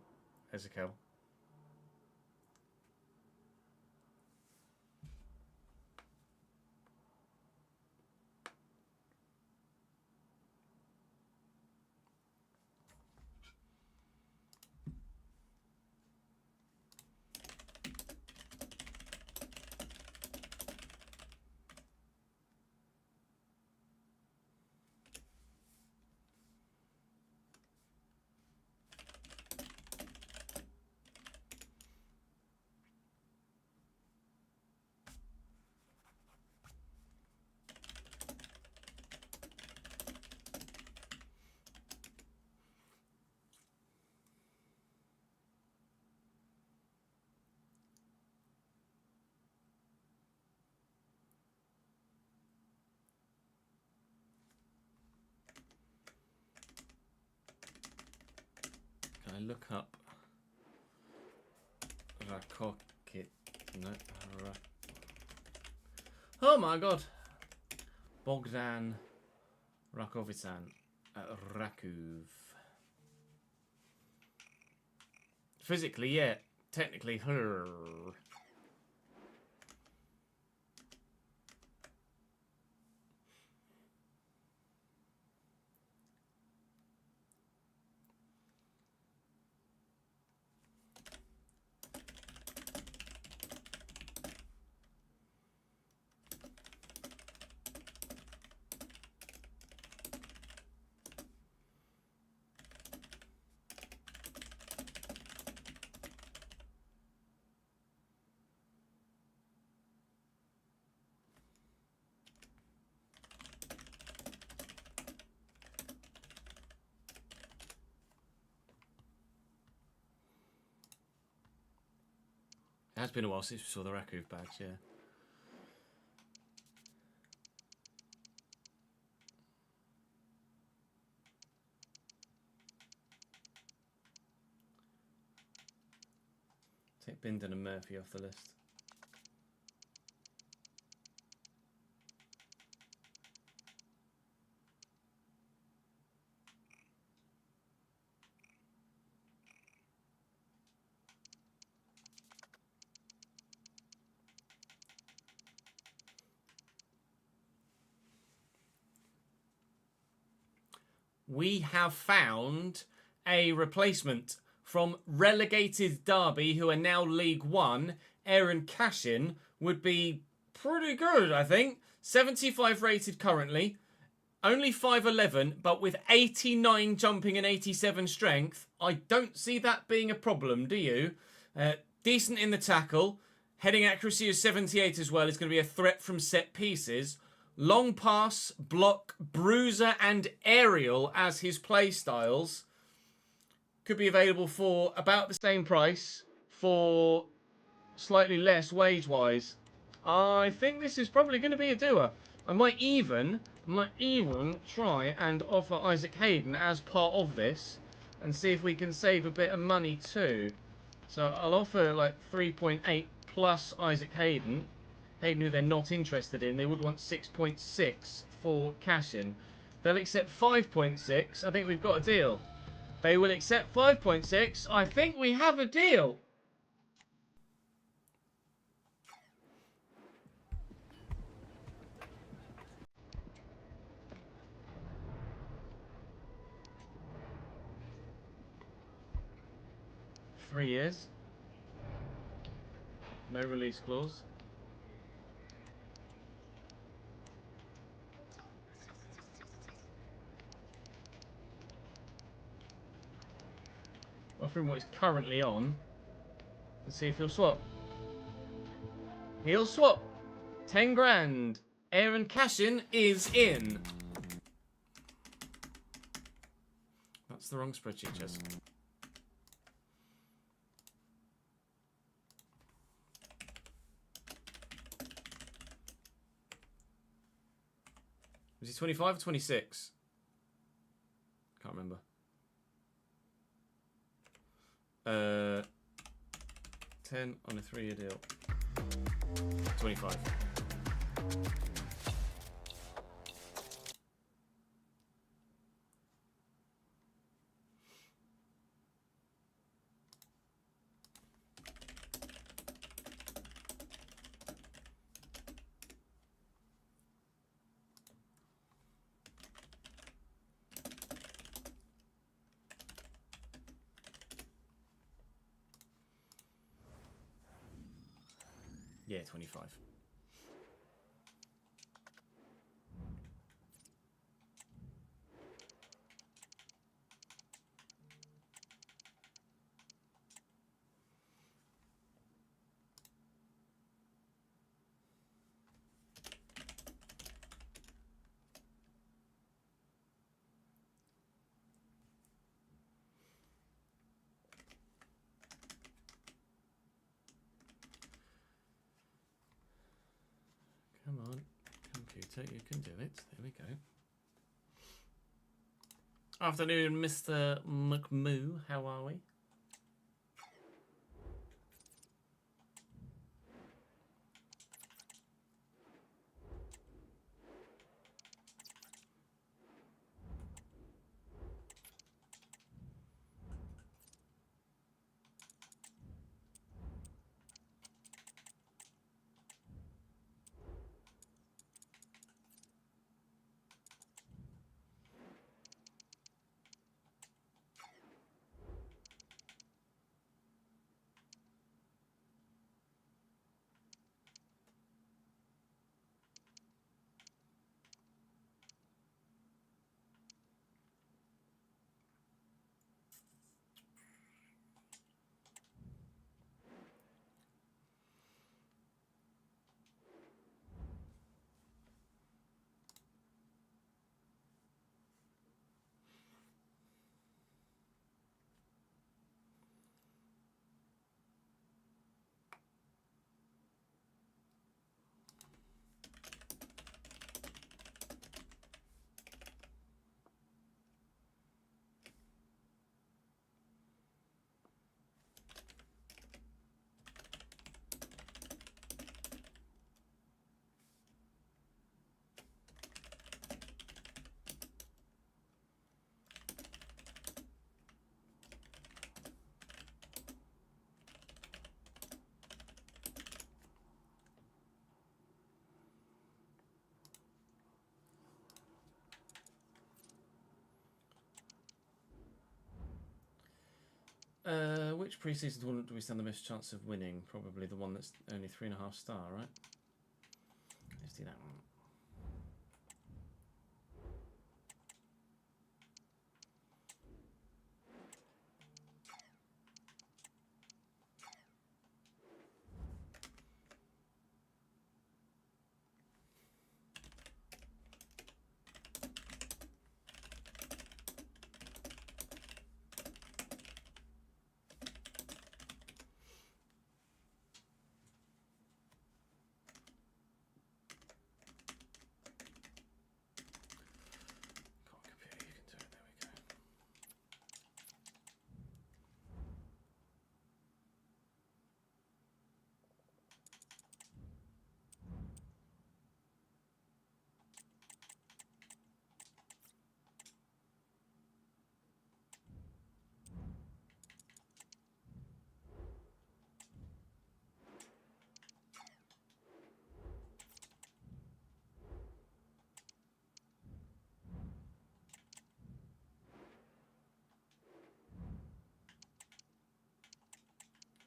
Can I look up Rakokit? No. Oh my god. Bogdan Rakovican at Rakuv. Physically, yeah. Technically, her. It has been a while since we saw the Rakov badge, yeah. Take Bindon and Murphy off the list. We have found a replacement from relegated Derby, who are now League One. Aaron Cashin would be pretty good, I think. 75 rated currently. Only 5'11", but with 89 jumping and 87 strength. I don't see that being a problem, do you? Decent in the tackle. Heading accuracy of 78 as well. Is going to be a threat from set pieces. Long pass, block, bruiser and aerial as his play styles. Could be available for about the same price for slightly less wage-wise. I think this is probably going to be a doer. I might even try and offer Isaac Hayden as part of this and see if we can save a bit of money too. So I'll offer like 3.8 plus Isaac Hayden. Hayden, who they're not interested in, they would want 6.6 for cash-in. They'll accept 5.6. I think we've got a deal. They will accept 5.6. I think we have a deal. Three years. No release clause. Offering what he's currently on. Let's see if he'll swap. He'll swap. 10 grand. Aaron Cashin is in. That's the wrong spreadsheet, Jess. Was he 25 or 26? Can't remember. 10 on a 3-year deal. 25. Yeah, 25. Come on, computer, you can do it. There we go. Afternoon, Mr. McMoo. How are we? Which pre-season tournament do we stand the most chance of winning? Probably the one that's only 3.5 star, right? Let's do that one.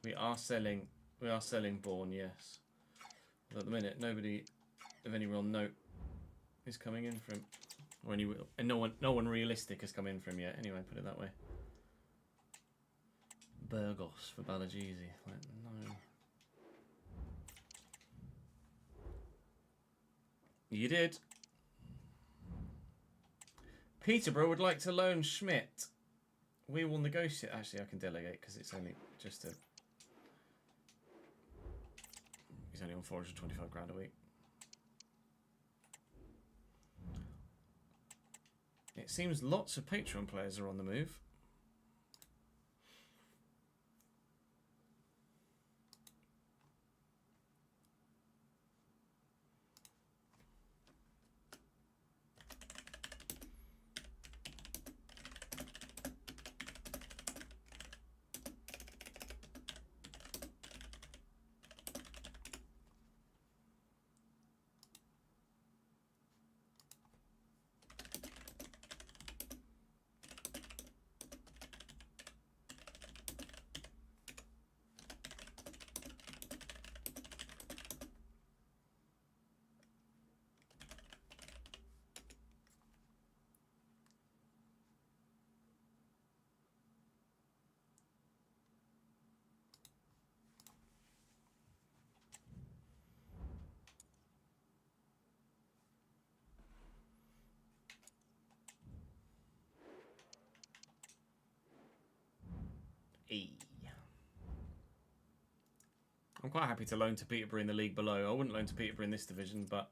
We are selling Born, yes. But at the minute, nobody of any real note is coming in from, or any, and no one realistic has come in from yet. Anyway, put it that way. Burgos for Balagizi. Like, no. You did. Peterborough would like to loan Schmidt. We will negotiate. Actually, I can delegate because it's only just a. He's only on 425 grand a week. It seems lots of Patreon players are on the move. I'm quite happy to loan to Peterborough in the league below. I wouldn't loan to Peterborough in this division, but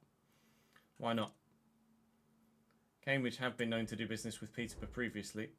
why not? Cambridge have been known to do business with Peterborough previously.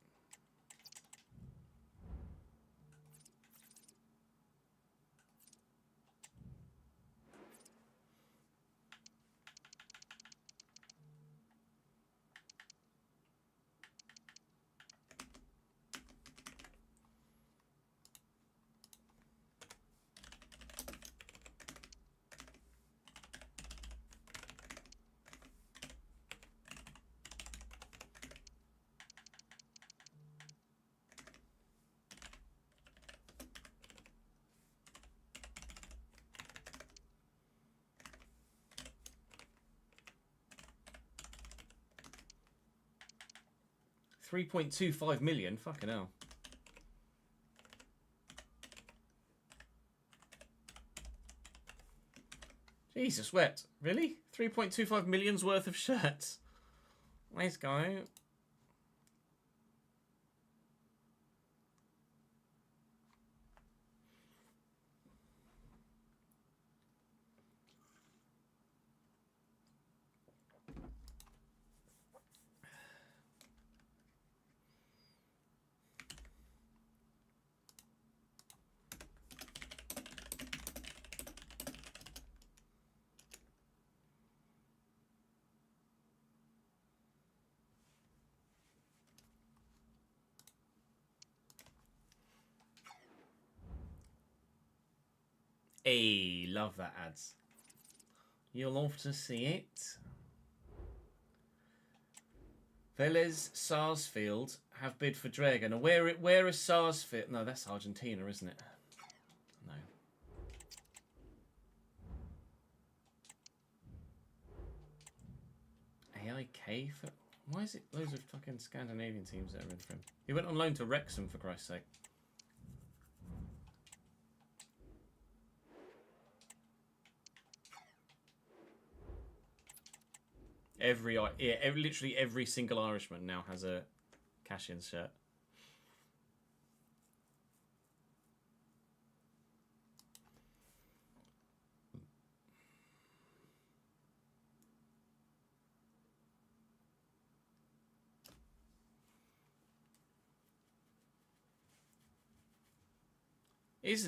$3.25 million? Fucking hell. Jesus wept. Really? 3.25 million's worth of shirts. Let's go. Hey, love that ads. You'll love to see it. Velez Sarsfield have bid for Dragon. And where is SARS fit? No, that's Argentina, isn't it? No. AIK for... Why is it loads of fucking Scandinavian teams that are in for him? He went on loan to Wrexham, for Christ's sake. Literally every single Irishman now has a cash-in shirt. It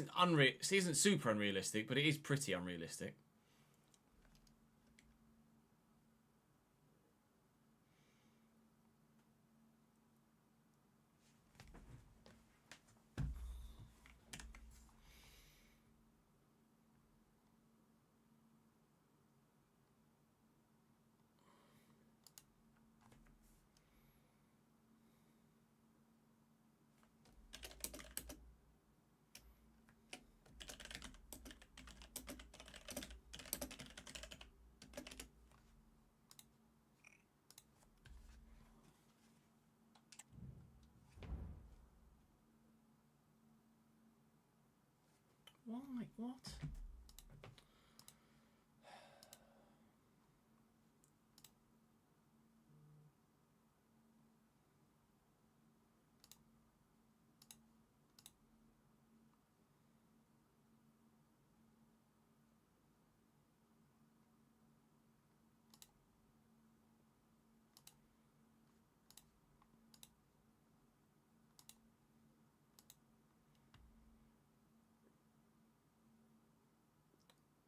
isn't super unrealistic, but it is pretty unrealistic. Why? What?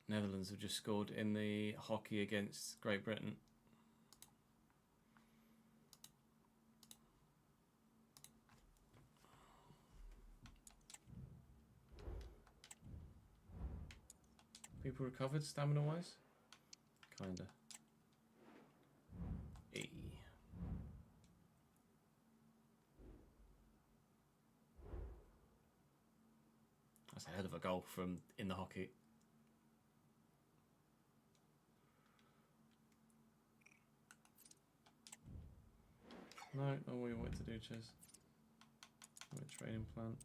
Netherlands have just scored in the hockey against Great Britain. People recovered stamina-wise? Kinda. E. That's a hell of a goal from in the hockey. No, not what we want to do, Chiz. Training plan.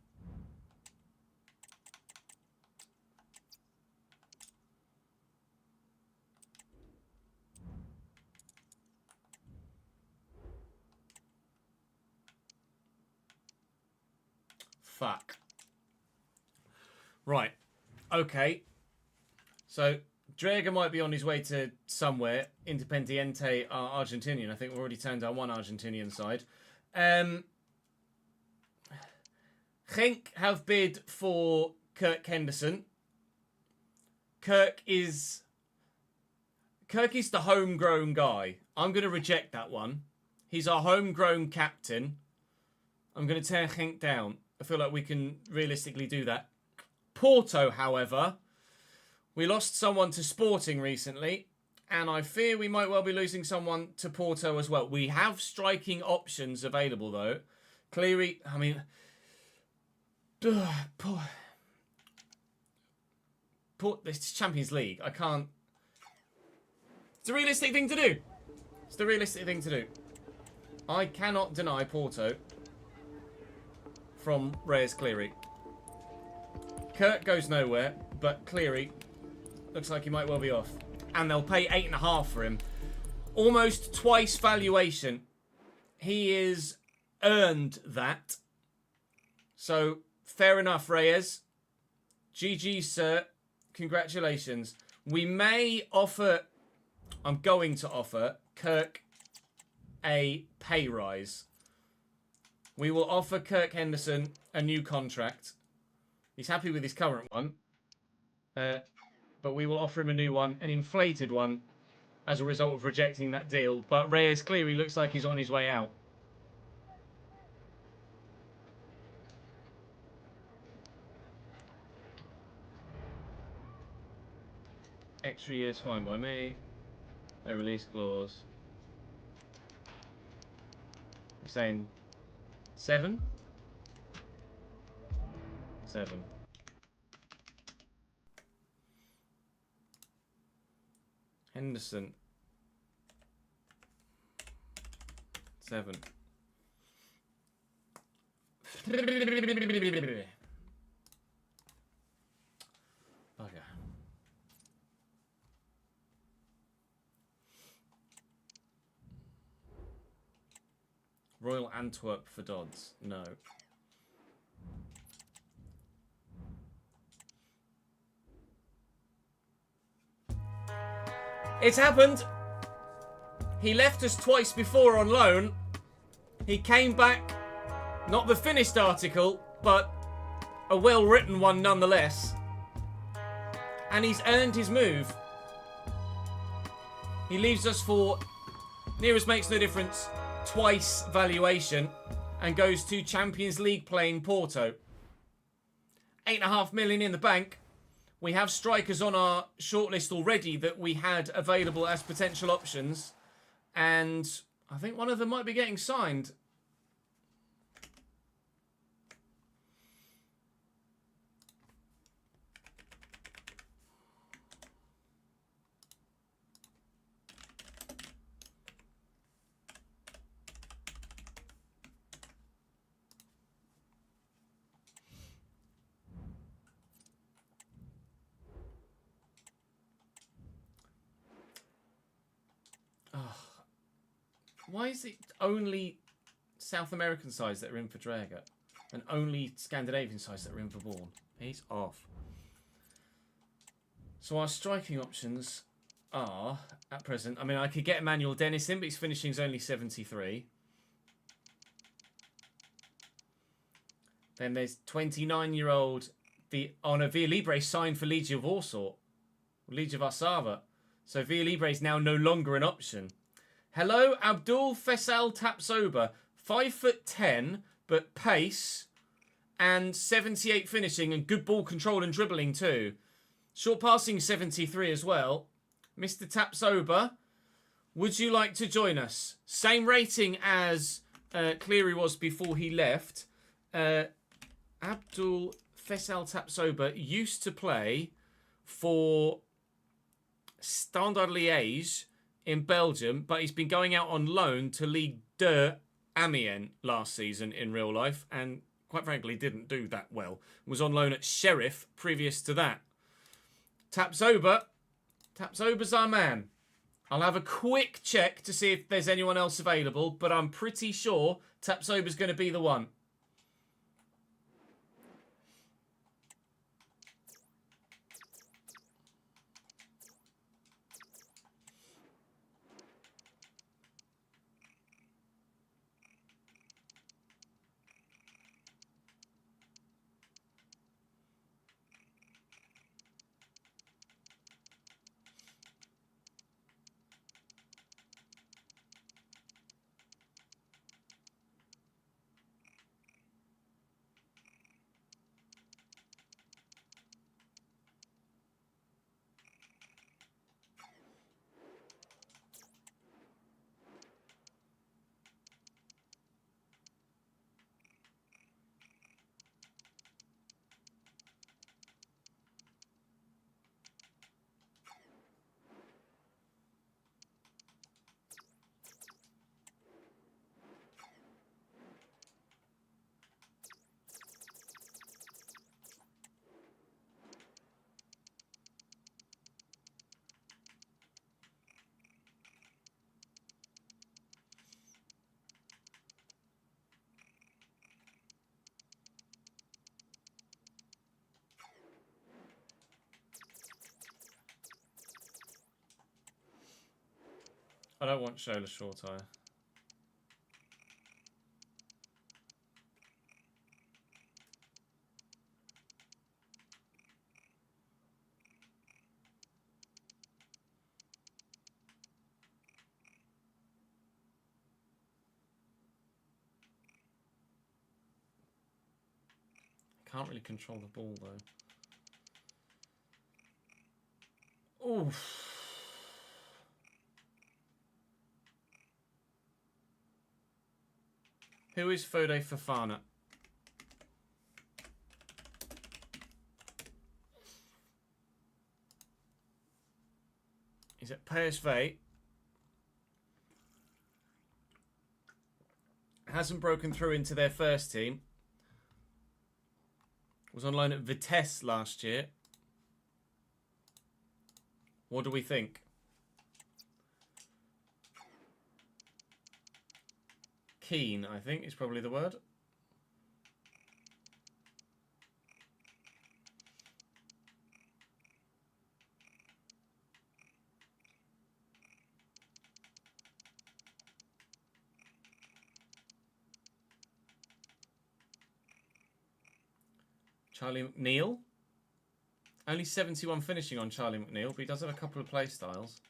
Fuck. Right. Okay. So Drager might be on his way to somewhere. Independiente are Argentinian. I think we've already turned down one Argentinian side. Genk have bid for Kirk Henderson. Kirk is the homegrown guy. I'm going to reject that one. He's our homegrown captain. I'm going to tear Genk down. I feel like we can realistically do that. Porto, however, we lost someone to Sporting recently, and I fear we might well be losing someone to Porto as well. We have striking options available, though. Cleary, I mean... This Champions League, I can't... It's a realistic thing to do. It's the realistic thing to do. I cannot deny Porto from Reyes Cleary. Kirk goes nowhere, but Cleary looks like he might well be off. And they'll pay 8.5 for him. Almost twice valuation. He is earned that. So, fair enough, Reyes. GG, sir. Congratulations. We may offer... I'm going to offer Kirk a pay rise. We will offer Kirk Henderson a new contract. He's happy with his current one. But we will offer him a new one, an inflated one, as a result of rejecting that deal. But Reyes clearly looks like he's on his way out. Extra years fine by me. No release clause. You're saying 7? 7. Henderson. 7. Bugger. Royal Antwerp for Dodds. No. It's happened. He left us twice before on loan. He came back, not the finished article, but a well-written one nonetheless. And he's earned his move. He leaves us for, nearest makes no difference, twice valuation and goes to Champions League playing Porto. 8.5 million in the bank. We have strikers on our shortlist already that we had available as potential options. And I think one of them might be getting signed. Why is it only South American sides that are in for Drager and only Scandinavian sides that are in for Bourne? He's off. So our striking options are, at present, I mean, I could get Emmanuel Dennis in, but his finishing's only 73. Then there's 29-year-old Via Libre signed for Legia of Warsaw, Legia Warszawa. So Via Libre is now no longer an option. Hello, Abdul Faisal Tapsoba, 5'10", but pace and 78 finishing and good ball control and dribbling too. Short passing 73 as well. Mr. Tapsoba, would you like to join us? Same rating as Cleary was before he left. Abdul Faisal Tapsoba used to play for Standard Liège in Belgium, but he's been going out on loan to Ligue 2 Amiens last season in real life, and quite frankly didn't do that well. Was on loan at Sheriff previous to that. Tapsoba's our man. I'll have a quick check to see if there's anyone else available, but I'm pretty sure Tapsoba's going to be the one. I don't want Shola Shortire. Can't really control the ball though. Oof. Who is Fode Fofana? Is it PSV? Hasn't broken through into their first team. Was on loan at Vitesse last year. What do we think? Keen, I think, is probably the word. Charlie McNeil. Only 71 finishing on Charlie McNeil, but he does have a couple of play styles.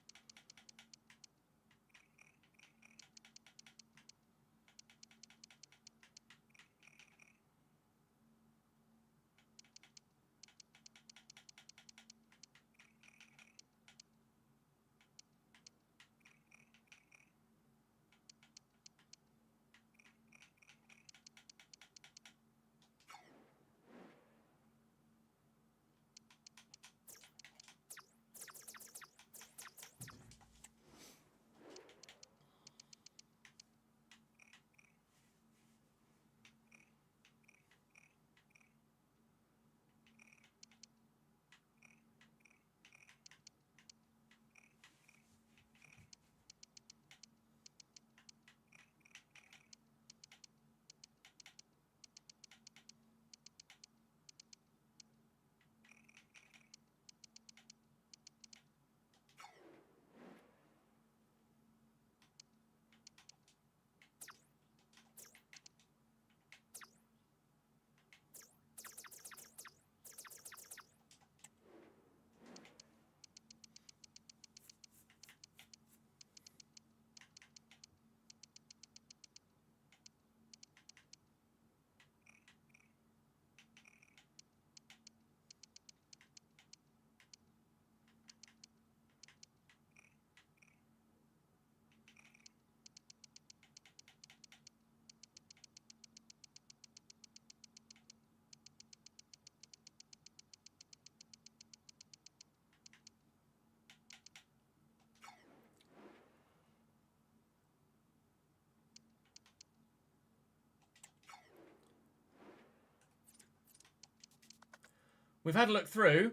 We've had a look through.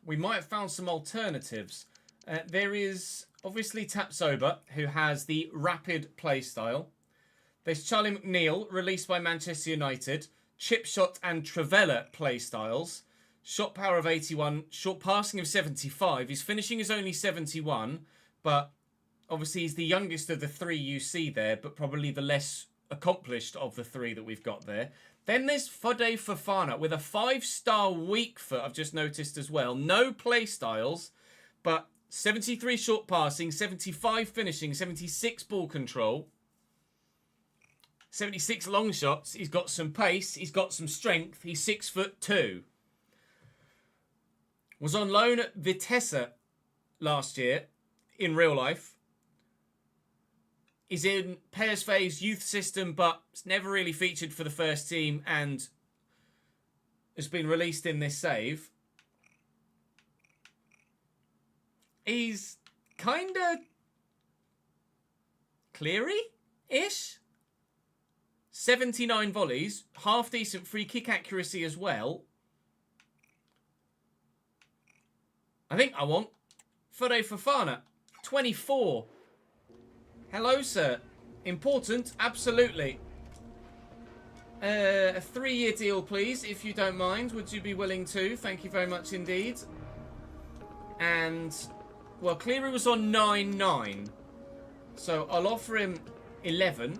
We might have found some alternatives. There is obviously Tapsoba, who has the rapid play style. There's Charlie McNeil, released by Manchester United. Chip shot and Travella play styles. Shot power of 81, short passing of 75. His finishing is only 71, but obviously he's the youngest of the three you see there, but probably the less accomplished of the three that we've got there. Then there's Fode Fofana with a 5-star weak foot, I've just noticed as well. No play styles, but 73 short passing, 75 finishing, 76 ball control, 76 long shots. He's got some pace, he's got some strength. He's 6'2". Was on loan at Vitesse last year in real life. He's in PSV's youth system, but it's never really featured for the first team and has been released in this save. He's kind of Cleary-ish. 79 volleys, half decent free kick accuracy as well. I think I want Fode Fofana, 24. Hello, sir. Important? Absolutely. A 3-year deal, please, if you don't mind. Would you be willing to? Thank you very much indeed. And, well, Cleary was on 9-9. So I'll offer him 11,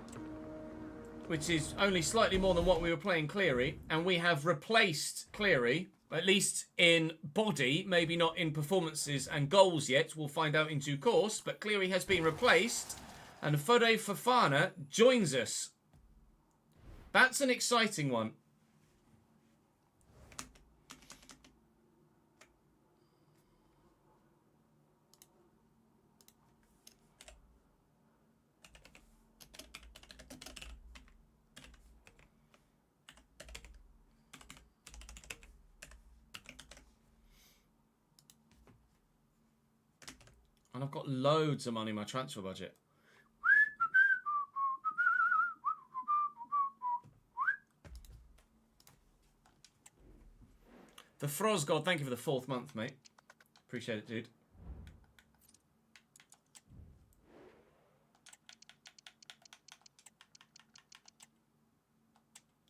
which is only slightly more than what we were playing Cleary. And we have replaced Cleary, at least in body, maybe not in performances and goals yet. We'll find out in due course. But Cleary has been replaced. And Fode Fofana joins us. That's an exciting one. And I've got loads of money in my transfer budget. The Froz God, thank you for the 4th month, mate. Appreciate it, dude.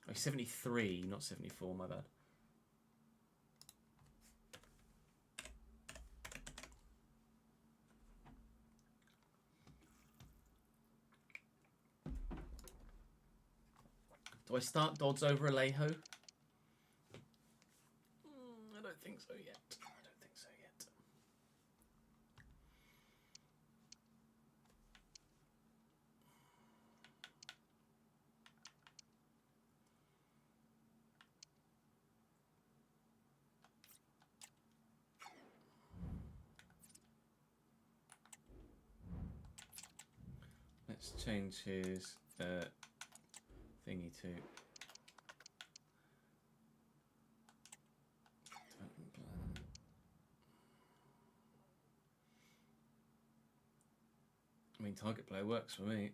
Oh, 73, not 74, my bad. Do I start Dodds over Alejo? I don't think so yet. I don't think so yet. Let's change his thingy to development plan. I mean, target player works for me.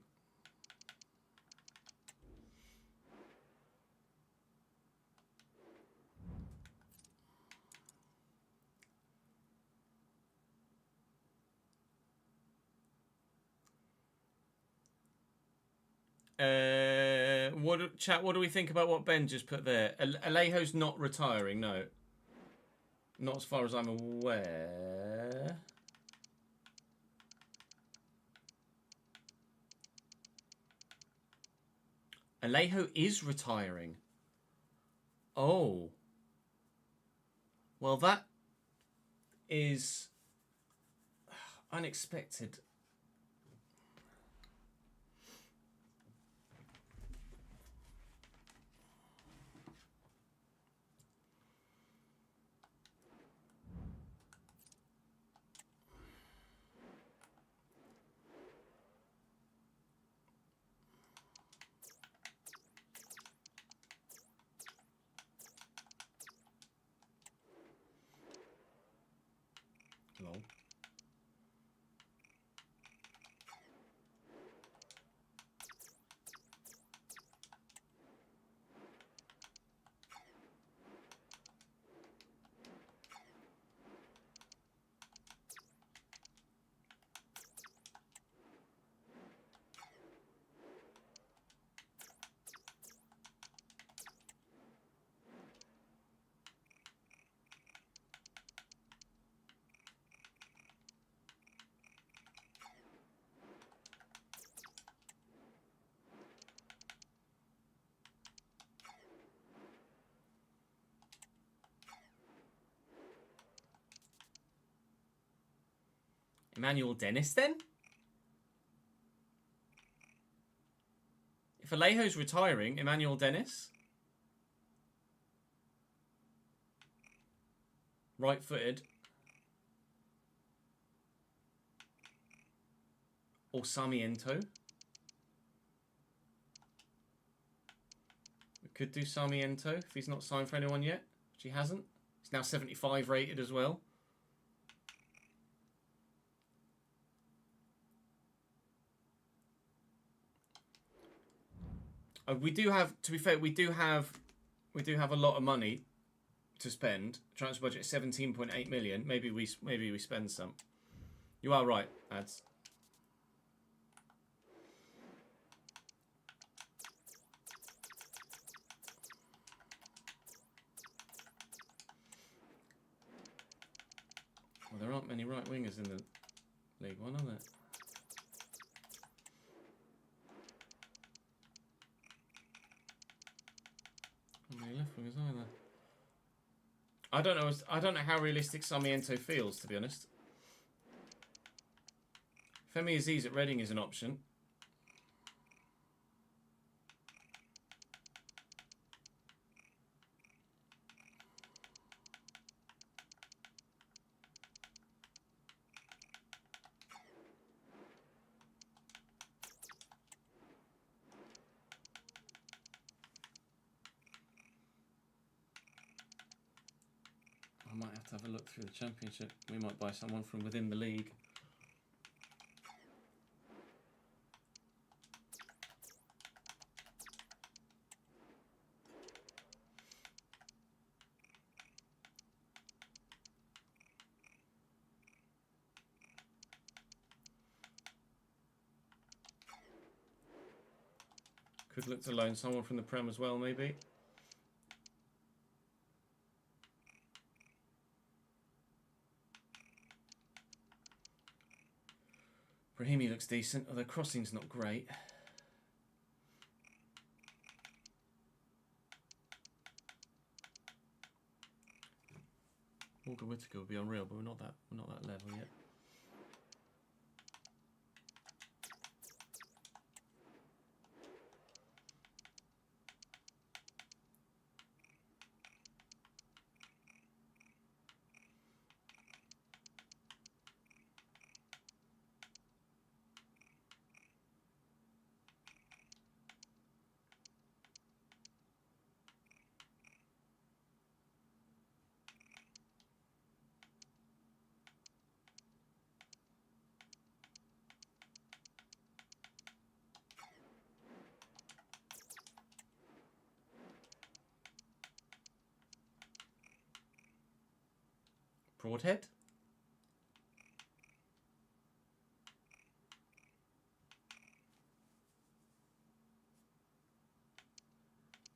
What do we think about what Ben just put there? Alejo's not retiring, no. Not as far as I'm aware. Alejo is retiring. Oh. Well, that is unexpected. Lol. Emmanuel Dennis, then? If Alejo's retiring, Emmanuel Dennis? Right-footed. Or Sarmiento. We could do Sarmiento if he's not signed for anyone yet, which he hasn't. He's now 75 rated as well. We do have, to be fair, we do have a lot of money to spend. Transfer budget 17.8 million. Maybe we spend some. You are right, ads. Well, there aren't many right wingers in the League One, are there? Not many left wingers either. I don't know how realistic Sarmiento feels, to be honest. Femi Aziz at Reading is an option. I might have to have a look through the Championship. We might buy someone from within the league. Could look to loan someone from the Prem as well, maybe. Brahimi looks decent, although crossing's not great. Walker Whittaker would be unreal, but we're not that level yet. Broadhead?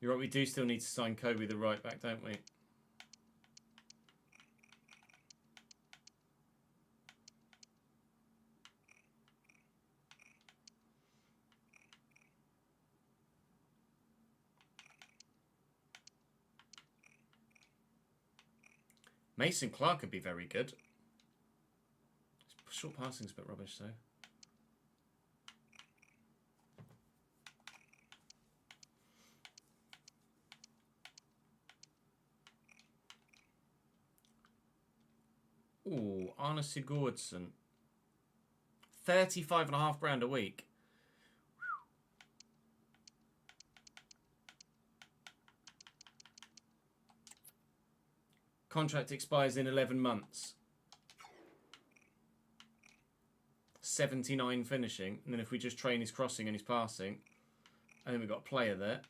You're right, we do still need to sign Kobe the right back, don't we? Mason Clark could be very good. Short passing's a bit rubbish, though. Ooh, Arne Sigurdsson. 35.5 grand a week. Contract expires in 11 months. 79 finishing. And then if we just train his crossing and his passing. And then we've got a player there.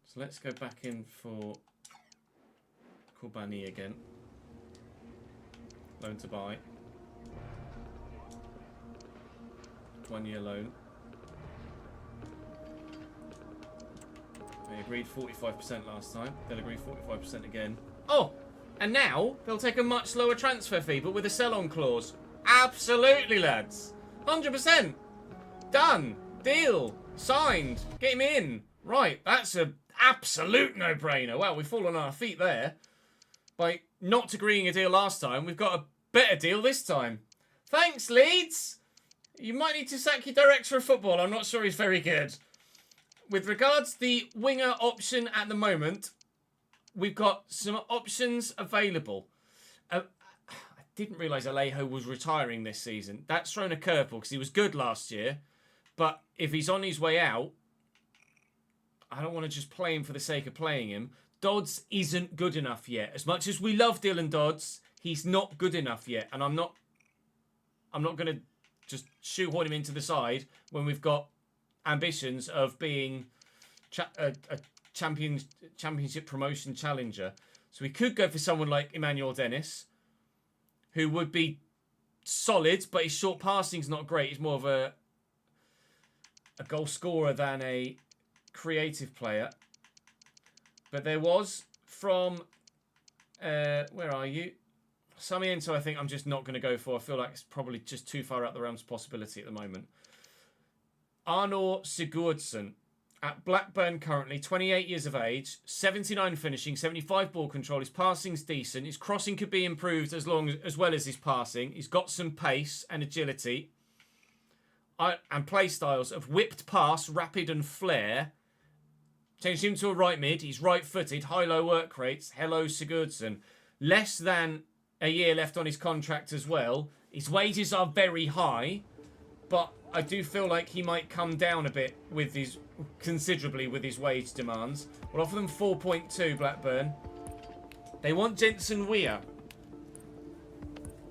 So let's go back in for Koulibaly again. Loan to buy. 1 year loan. They agreed 45% last time. They'll agree 45% again. Oh! And now they'll take a much lower transfer fee, but with a sell-on clause. Absolutely, lads. 100%. Done. Deal. Signed. Get him in. Right, that's an absolute no-brainer. Well, we've fallen on our feet there. By not agreeing a deal last time, we've got a better deal this time. Thanks, Leeds. You might need to sack your director of football. I'm not sure he's very good. With regards to the winger option at the moment, we've got some options available. I didn't realise Alejo was retiring this season. That's thrown a curveball because he was good last year. But if he's on his way out, I don't want to just play him for the sake of playing him. Dodds isn't good enough yet. As much as we love Dylan Dodds, he's not good enough yet. And I'm not going to just shoehorn him into the side when we've got ambitions of being a championship promotion challenger. So we could go for someone like Emmanuel Dennis, who would be solid, but his short passing's not great. He's more of a goal scorer than a creative player. But there was from where are you? Samiento, I think I'm just not going to go for. I feel like it's probably just too far out the realms of possibility at the moment. Arne Sigurdsson at Blackburn currently, 28 years of age, 79 finishing, 75 ball control. His passing's decent. His crossing could be improved as well as his passing. He's got some pace and agility. And play styles of whipped pass, rapid and flair. Changed him to a right mid. He's right-footed, high-low work rates. Hello, Sigurdsson. Less than a year left on his contract as well. His wages are very high, but I do feel like he might come down a bit with considerably with his wage demands. We'll offer them 4.2, Blackburn. They want Jensen Weir.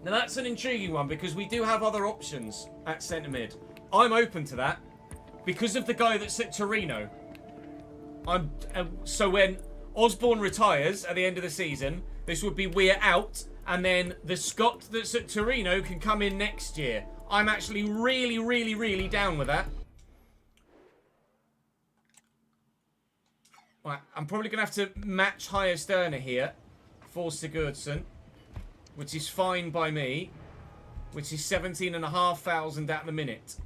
Now that's an intriguing one because we do have other options at centre mid. I'm open to that because of the guy that's at Torino. So when Osborne retires at the end of the season. This would be Weir out, and then the Scot that's at Torino can come in next year. I'm actually really, really, really down with that. Right, I'm probably going to have to match higher Sterner here for Sigurdsson, which is fine by me, which is 17,500 at the minute.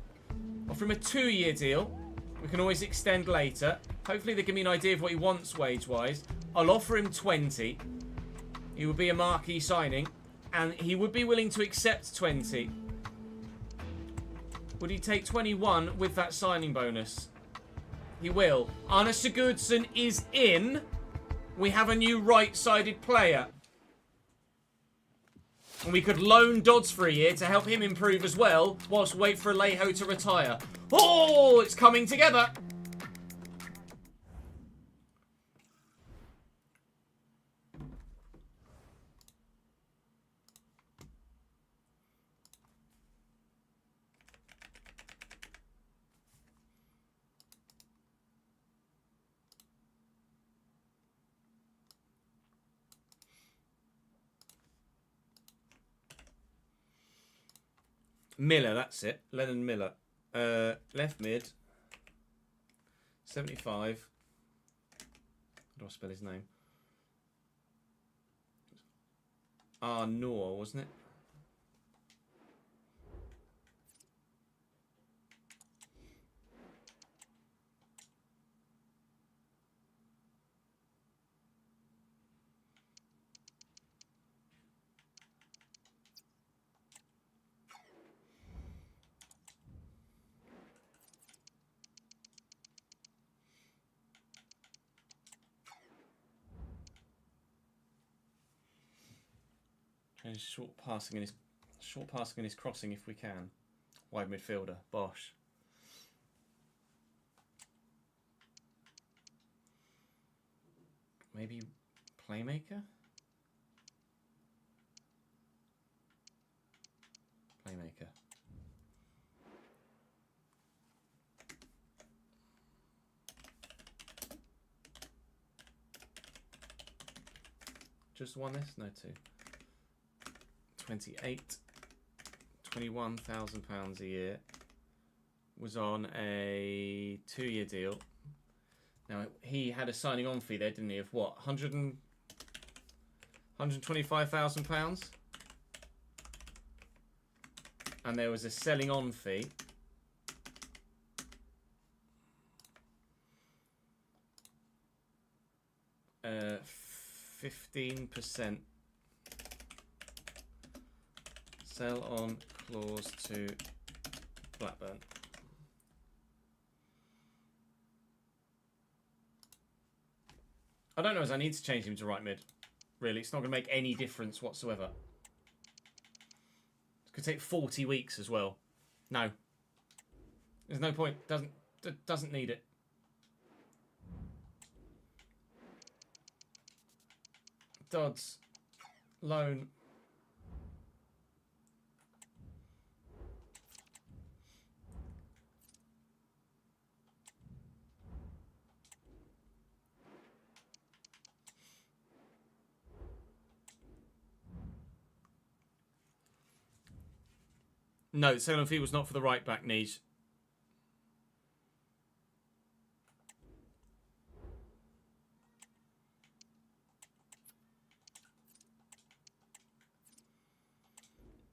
Offer him a 2-year deal. We can always extend later. Hopefully they give me an idea of what he wants wage-wise. I'll offer him 20. He would be a marquee signing, and he would be willing to accept 20. Would he take 21 with that signing bonus? He will. Arne Sigurdsson is in. We have a new right-sided player. And we could loan Dodds for a year to help him improve as well, whilst we wait for Alejo to retire. Oh, it's coming together. Miller, that's it. Lennon Miller. Left mid. 75. How do I spell his name? Noor, wasn't it? And short passing in his crossing if we can. Wide midfielder, Bosch. Maybe playmaker? Playmaker. Just one this? No, two. 28, £21,000 a year, was on a 2-year deal. Now, he had a signing on fee there, didn't he, of what, £125,000? And there was a selling on fee. Uh, 15%. Sell on clause to Blackburn. I don't know as I need to change him to right mid. Really, it's not going to make any difference whatsoever. It could take 40 weeks as well. No. There's no point. Doesn't need it. Dodds. Loan. No, selling fee was not for the right back, Neej.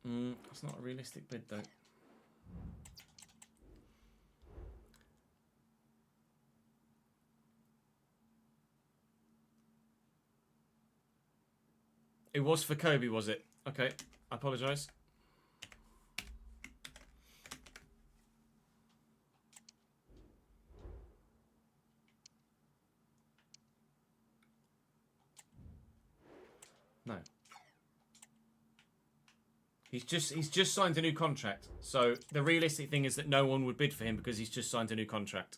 That's not a realistic bid, though. It was for Kobe, was it? Okay, I apologise. No. He's just signed a new contract. So the realistic thing is that no one would bid for him because he's just signed a new contract.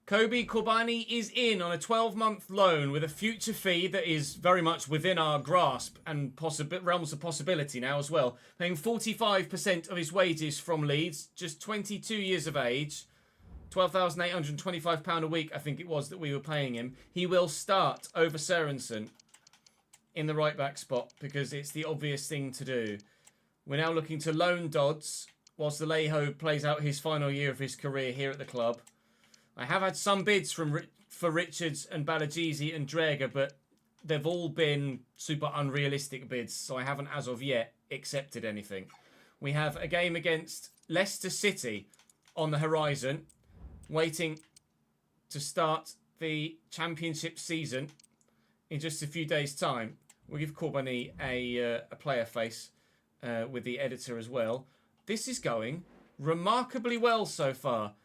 Kobe Corbani is in on a 12-month loan with a future fee that is very much within our grasp and realms of possibility now as well. Paying 45% of his wages from Leeds, just 22 years of age, £12,825 a week, I think it was, that we were paying him. He will start over Sørensen in the right-back spot because it's the obvious thing to do. We're now looking to loan Dodds whilst Alejo plays out his final year of his career here at the club. I have had some bids for Richards and Balagizi and Drager, but they've all been super unrealistic bids, so I haven't, as of yet, accepted anything. We have a game against Leicester City on the horizon, waiting to start the Championship season in just a few days' time. We'll give Corbani a player face with the editor as well. This is going remarkably well so far.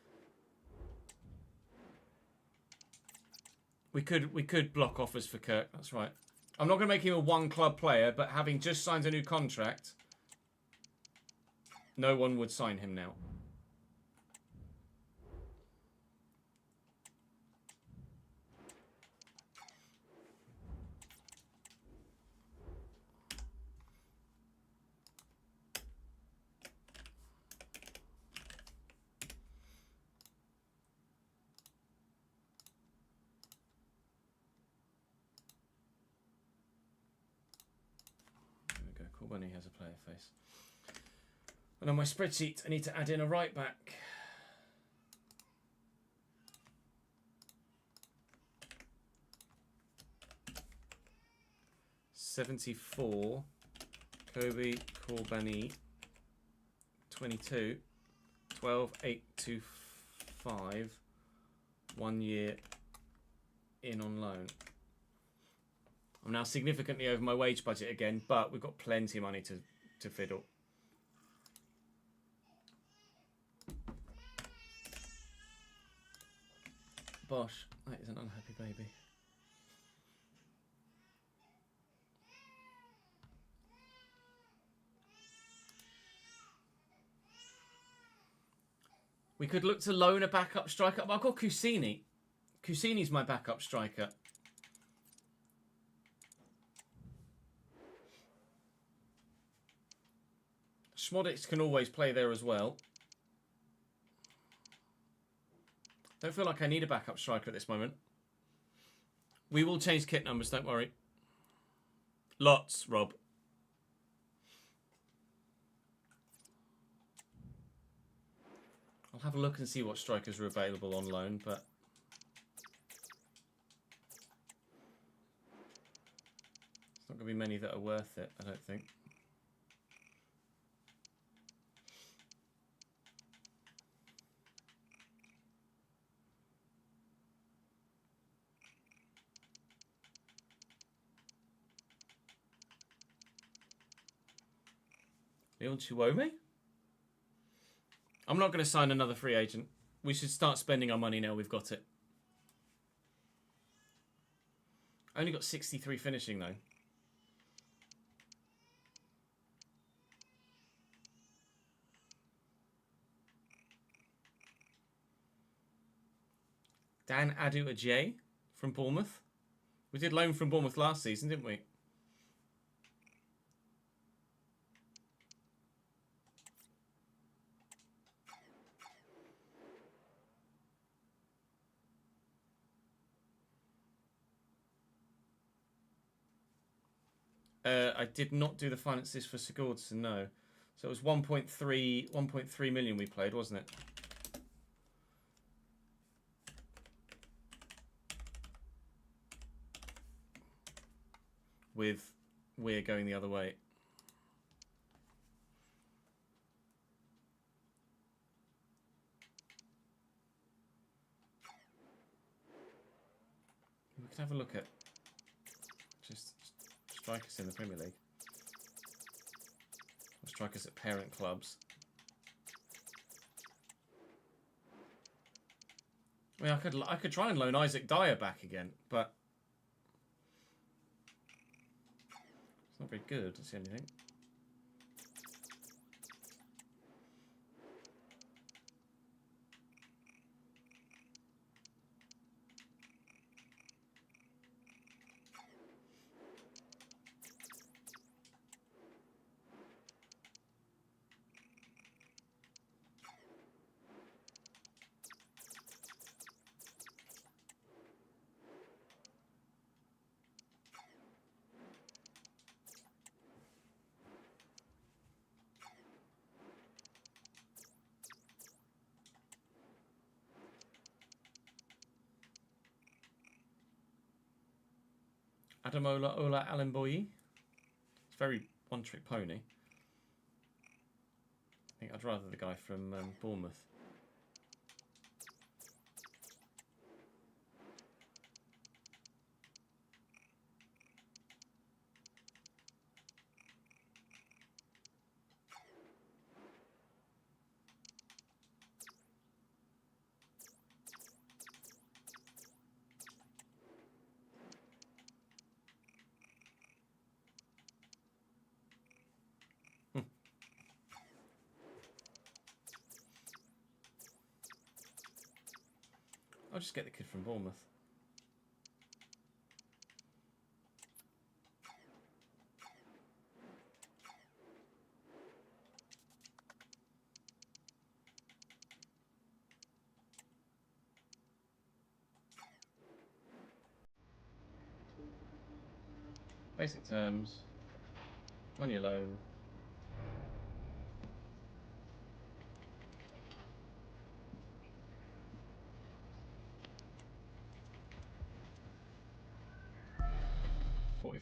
We could block offers for Kirk, that's right. I'm not going to make him a one-club player, but having just signed a new contract, no one would sign him now. When he has a player face. And on my spreadsheet, I need to add in a right back. $74. Kobe Corbani. 22. 12,825. 1 year in on loan. I'm now significantly over my wage budget again, but we've got plenty of money to fiddle. Bosh, that is an unhappy baby. We could look to loan a backup striker. I've got Kusini. Kusini's my backup striker. Schmodix can always play there as well. Don't feel like I need a backup striker at this moment. We will change kit numbers, don't worry. Lots, Rob. I'll have a look and see what strikers are available on loan, but it's not going to be many that are worth it, I don't think. Leon Chiwome? I'm not going to sign another free agent. We should start spending our money now we've got it. I only got 63 finishing though. Dan Adu-Ajay from Bournemouth. We did loan from Bournemouth last season, didn't we? I did not do the finances for Sigurdsson, no. So it was 1.3 million we played, wasn't it? With Weir going the other way. We could have a look at just strikers in the Premier League. Or strikers at parent clubs. I mean, I could try and loan Isaac Dyer back again, but it's not very good, to see anything. Adamola Ola Alimboyi. It's very one-trick pony. I think I'd rather the guy from Bournemouth. I'll just get the kid from Bournemouth. Basic terms. On your loan.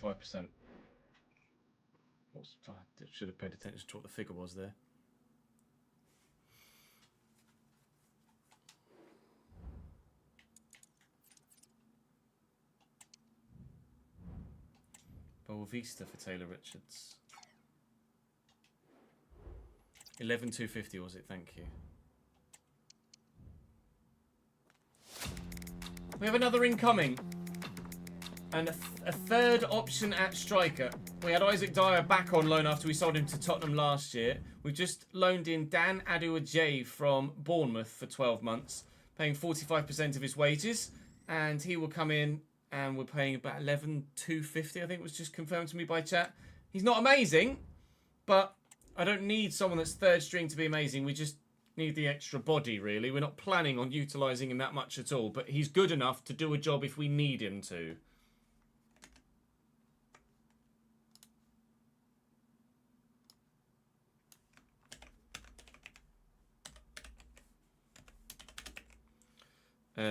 %. I should have paid attention to what the figure was there. Boa Vista for Taylor Richards. 11,250 was it? Thank you. We have another incoming. And a third option at striker. We had Isaac Dyer back on loan after we sold him to Tottenham last year. We've just loaned in Dan Aduajay from Bournemouth for 12 months, paying 45% of his wages. And he will come in, and we're paying about 11,250, I think was just confirmed to me by chat. He's not amazing, but I don't need someone that's third string to be amazing. We just need the extra body, really. We're not planning on utilising him that much at all, but he's good enough to do a job if we need him to.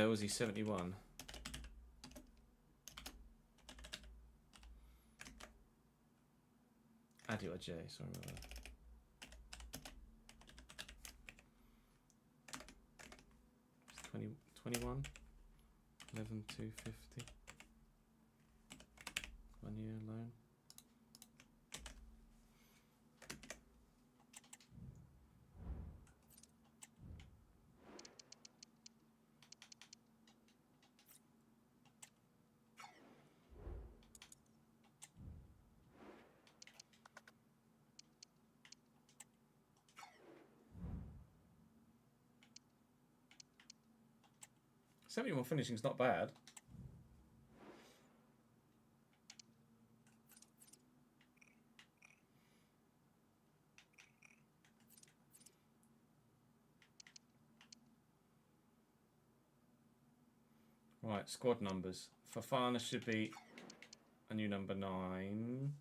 Was he 71? Aduajay, sorry about that. It's 21? 11,250. 1 year loan. $71 finishing is not bad. Right, squad numbers. Fafana should be a new number 9.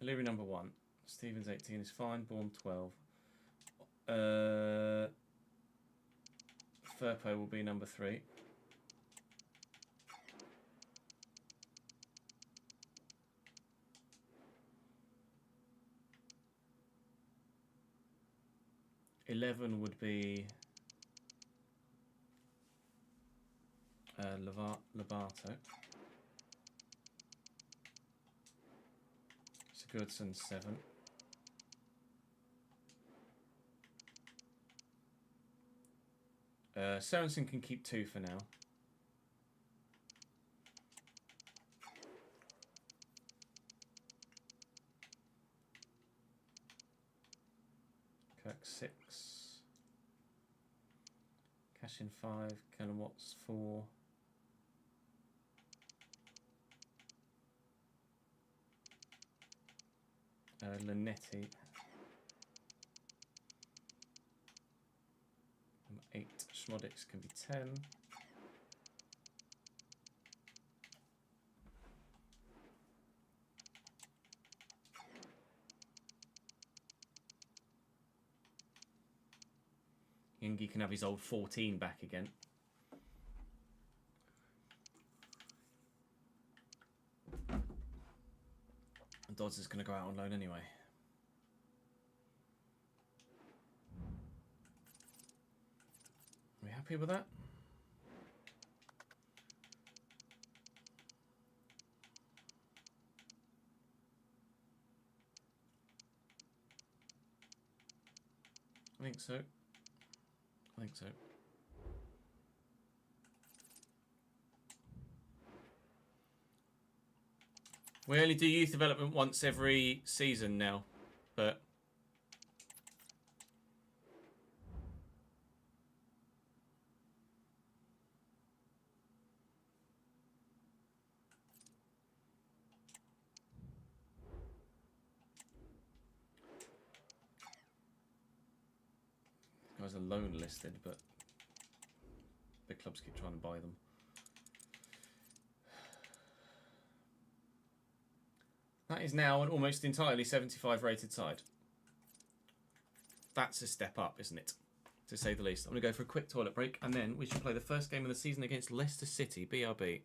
Illyria number 1. Stevens 18 is fine. Bourne 12. Firpo will be number 3. $11 would be Lobato. Sigurdsson 7. Sørensen can keep 2 for now. Kirk 6. Cashin 5. Kellen Watts 4. Linetti. Number 8. Schmodix can be 10. Youngie can have his old 14 back again. And Dodds is going to go out on loan anyway. Are we happy with that? I think so. I think so. We only do youth development once every season now, but guys are loan listed, but big clubs keep trying to buy them. That is now an almost entirely 75 rated side. That's a step up, isn't it? To say the least. I'm going to go for a quick toilet break, and then we should play the first game of the season against Leicester City, BRB.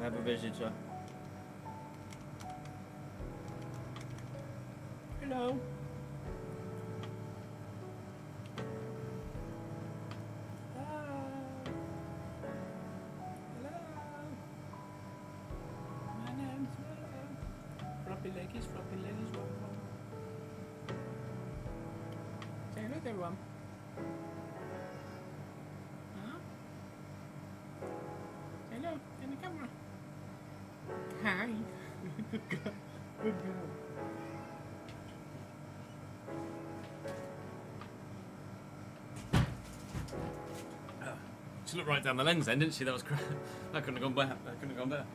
We have a visitor. Hello. Floppy leggies, one. Say hello to everyone. Huh? Say hello in the camera. Hi. Good girl. Good girl. She looked right down the lens then, didn't she? That was that couldn't have gone better. That couldn't have gone better.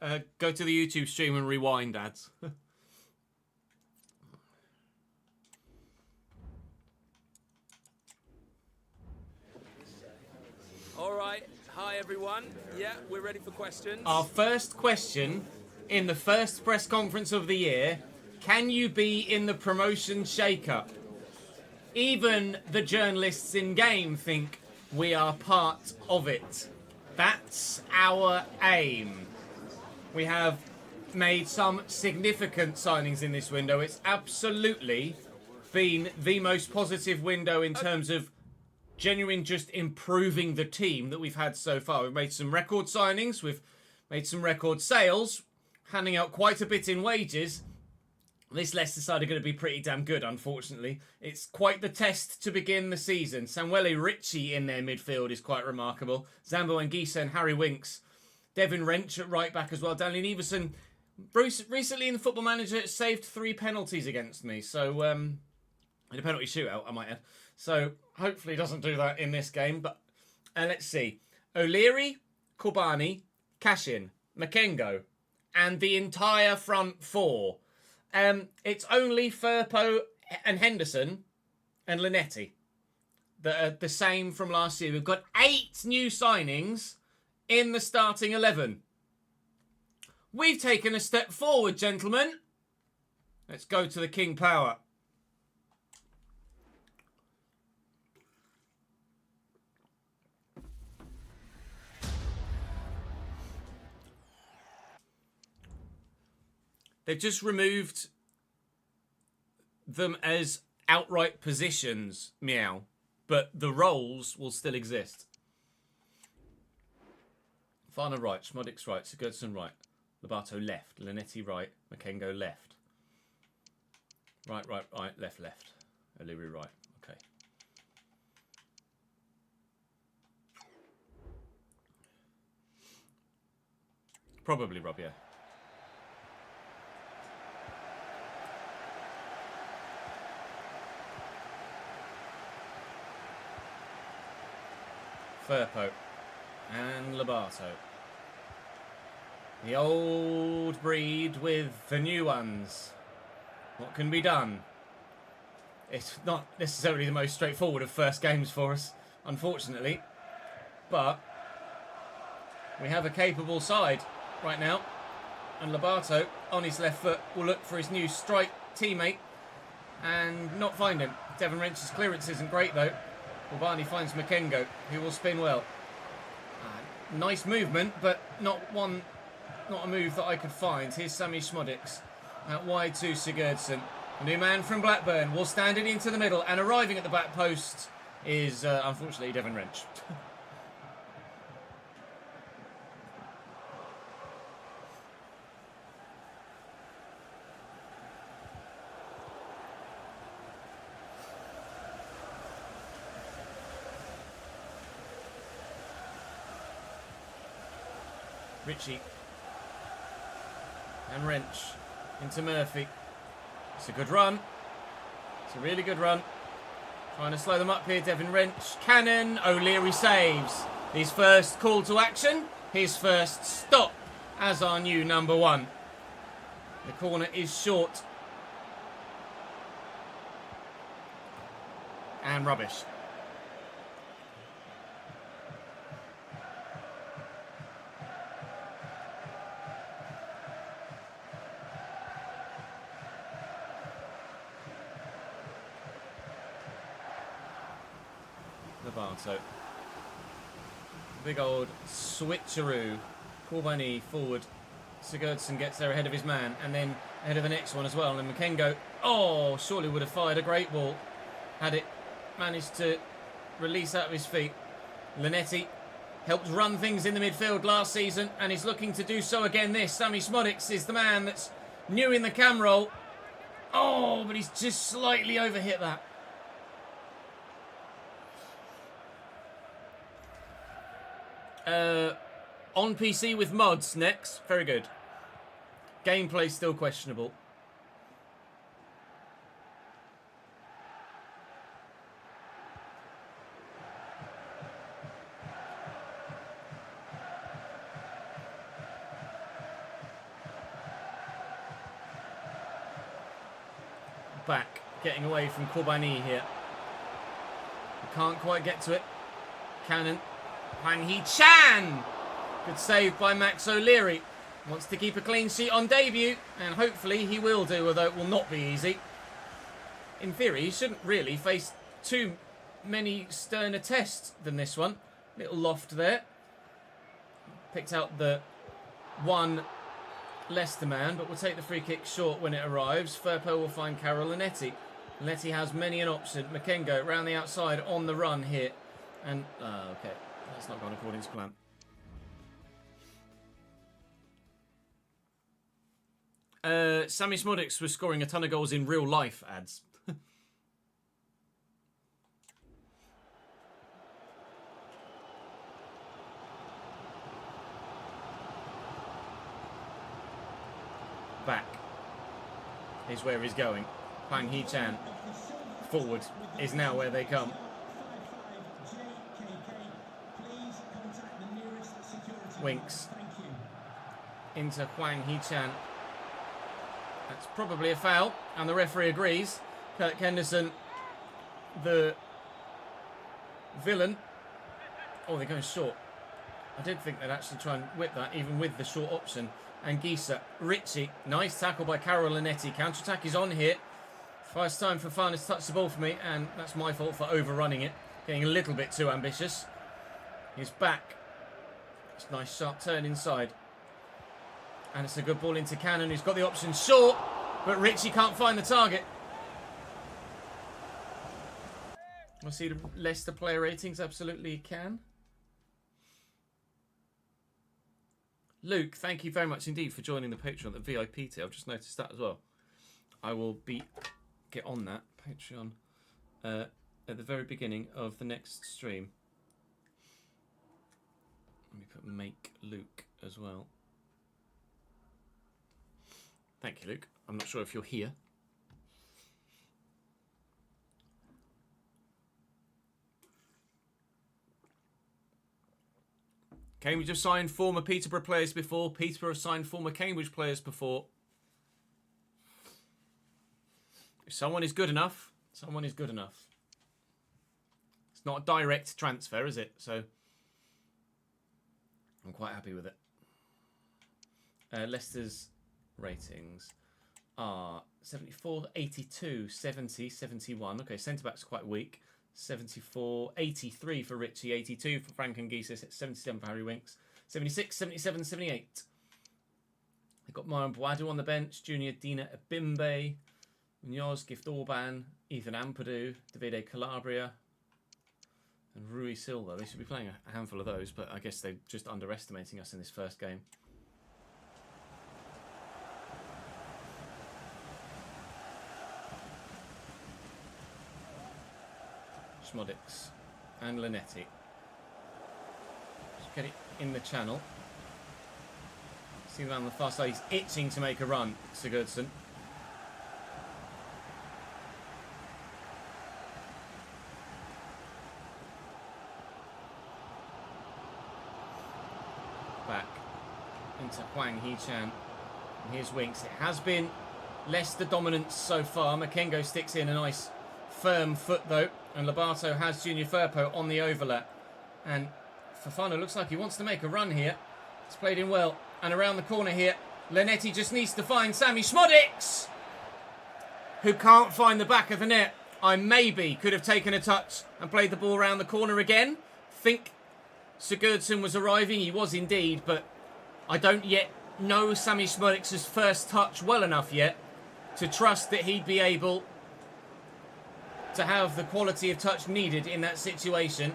Oh. Go to the YouTube stream and rewind ads. All right. Hi, everyone. Yeah, we're ready for questions. Our first question in the first press conference of the year: can you be in the promotion shake-up? Even the journalists in game think we are part of it. That's our aim. We have made some significant signings in this window. It's absolutely been the most positive window in terms of genuine just improving the team that we've had so far. We've made some record signings. We've made some record sales, handing out quite a bit in wages. This Leicester side are going to be pretty damn good, unfortunately. It's quite the test to begin the season. Samuele Ricci in their midfield is quite remarkable. Zambo Anguissa and Harry Winks. Devin Wrench at right back as well. Daniel Everson, recently in the Football Manager, saved 3 penalties against me. So, in a penalty shootout, I might add. So, hopefully he doesn't do that in this game. But let's see. O'Leary, Kobani, Cashin, Makengo, and the entire front 4. It's only Firpo and Henderson and Linetti that are the same from last year. We've got 8 new signings in the starting 11. We've taken a step forward, gentlemen. Let's go to the King Power. They've just removed them as outright positions, meow, but the roles will still exist. Farner right, Schmodix right, Sigurdsson right, Lobato left, Linetti right, Makengo left. Right, left. O'Leary right, okay. Probably Rob, yeah. Firpo and Lobato. The old breed with the new ones. What can be done? It's not necessarily the most straightforward of first games for us, unfortunately. But we have a capable side right now. And Lobato, on his left foot, will look for his new strike teammate and not find him. Devin Wrench's clearance isn't great, though. Kobani finds Makengo, who will spin well. Nice movement, but not a move that I could find. Here's Sammy Schmodix out wide to Sigurdsson. A new man from Blackburn will stand it into the middle, and arriving at the back post is, unfortunately, Devin Wrench. Ritchie and Wrench into Murphy. It's a good run. It's a really good run. Trying to slow them up here, Devin Wrench. Cannon, O'Leary saves. His first call to action, his first stop as our new number 1. The corner is short. And rubbish. So, big old switcheroo. Corbani forward. Sigurdsson gets there ahead of his man, and then ahead of the next one as well. And Makengo, oh, surely would have fired a great ball had it managed to release out of his feet. Linetti helped run things in the midfield last season, and is looking to do so again this. Sami Smodics is the man that's new in the cam roll. Oh, but he's just slightly overhit that. On PC with mods next. Very good. Gameplay still questionable. Back, getting away from Corbani here. Can't quite get to it. Cannon. Hwang Hee-chan! Good save by Max O'Leary. Wants to keep a clean sheet on debut, and hopefully he will do, although it will not be easy. In theory, he shouldn't really face too many sterner tests than this one. Little loft there. Picked out the one Leicester man, but we'll take the free kick short when it arrives. Firpo will find Carol Linetti. Linetti has many an option. Makengo round the outside on the run here. And, okay, that's not gone according to plan. Sami Smodics was scoring a ton of goals in real life, ads. Back is where he's going. Hwang Hee-chan forward is now where they come. Winks into Hwang Hee-chan. That's probably a foul, and the referee agrees. Kirk Henderson, the villain. Oh, they're going short. I did think they'd actually try and whip that, even with the short option. And Gisa, Ritchie, nice tackle by Carol Linetti. Counter-attack is on here. First time for Fana to touch the ball for me, and that's my fault for overrunning it. Getting a little bit too ambitious. He's back. It's a nice sharp turn inside. And it's a good ball into Cannon, who's got the option short, but Ritchie can't find the target. We'll see the Leicester player ratings. Absolutely can. Luke, thank you very much indeed for joining the Patreon, the VIP tier. I've just noticed that as well. I will get on that Patreon at the very beginning of the next stream. Let me put make Luke as well. Thank you, Luke. I'm not sure if you're here. Cambridge have signed former Peterborough players before. Peterborough have signed former Cambridge players before. If someone is good enough, someone is good enough. It's not a direct transfer, is it? So I'm quite happy with it. Leicester's ratings are 74, 82, 70, 71. Okay, centre-back's quite weak. 74, 83 for Ritchie, 82 for Frank and Giesis, 77 for Harry Winks, 76, 77, 78. They've got Myron Boadu on the bench, Junior Dina Abimbe, Munoz, Gift Orban, Ethan Ampadu, Davide Calabria, and Rui Silva. They should be playing a handful of those, but I guess they're just underestimating us in this first game. Smodics and Linetti. Just get it in the channel. See the man on the far side. He's itching to make a run, Sigurdsson. into Hwang Hee-chan. And here's Winks. It has been Leicester dominance so far. Makengo sticks in a nice firm foot though. And Lobato has Junior Firpo on the overlap. And Fofana looks like he wants to make a run here. He's played in well. And around the corner here, Lenetti just needs to find Sammy Schmodics, who can't find the back of the net. I maybe could have taken a touch and played the ball around the corner again. Think Sigurdsson was arriving. He was indeed, but I don't yet know Sammy Schmodics' first touch well enough yet to trust that he'd be able to have the quality of touch needed in that situation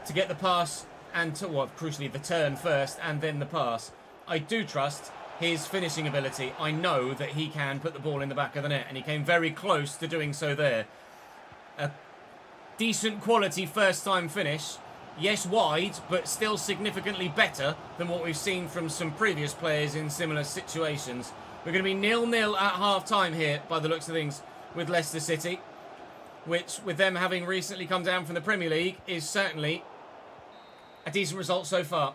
to get the pass and to, well, crucially, the turn first and then the pass. I do trust his finishing ability. I know that he can put the ball in the back of the net, and he came very close to doing so there. A decent quality first-time finish. Yes, wide, but still significantly better than what we've seen from some previous players in similar situations. We're going to be 0-0 at half-time here, by the looks of things, with Leicester City, which, with them having recently come down from the Premier League, is certainly a decent result so far.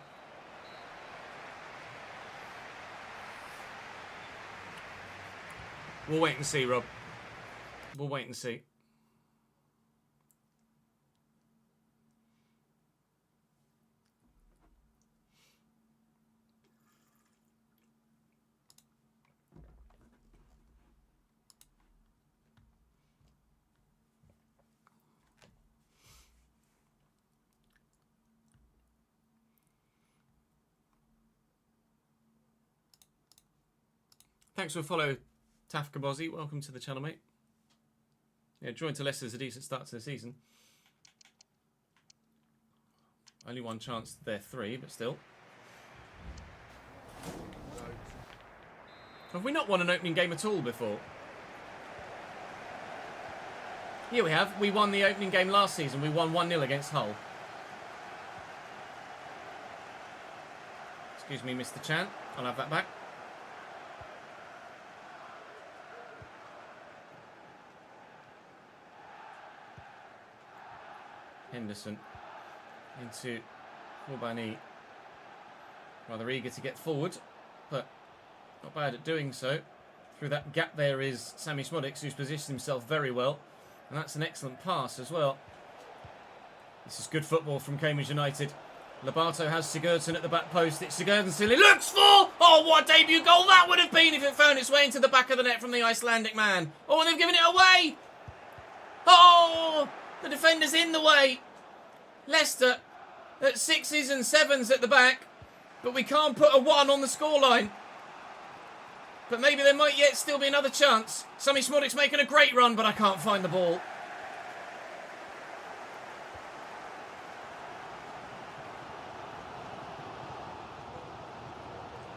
We'll wait and see, Rob. We'll wait and see. Thanks for follow, Tafka Bozzy. Welcome to the channel, mate. Yeah, drawing to Leicester's a decent start to the season. Only one chance, they're 3, but still. Have we not won an opening game at all before? Yeah, we have. We won the opening game last season. We won 1-0 against Hull. Excuse me, Mr. Chan. I'll have that back. Henderson into Corbani. Rather eager to get forward, but not bad at doing so. Through that gap there is Sammy Schmodics, who's positioned himself very well. And that's an excellent pass as well. This is good football from Cambridge United. Lobato has Sigurdsson at the back post. It's Sigurdsson. He looks for... Oh, what a debut goal that would have been if it found its way into the back of the net from the Icelandic man. Oh, and they've given it away. Oh, the defender's in the way. Leicester at 6s and 7s at the back. But we can't put a 1 on the scoreline. But maybe there might yet still be another chance. Sammy Schmodics making a great run, but I can't find the ball.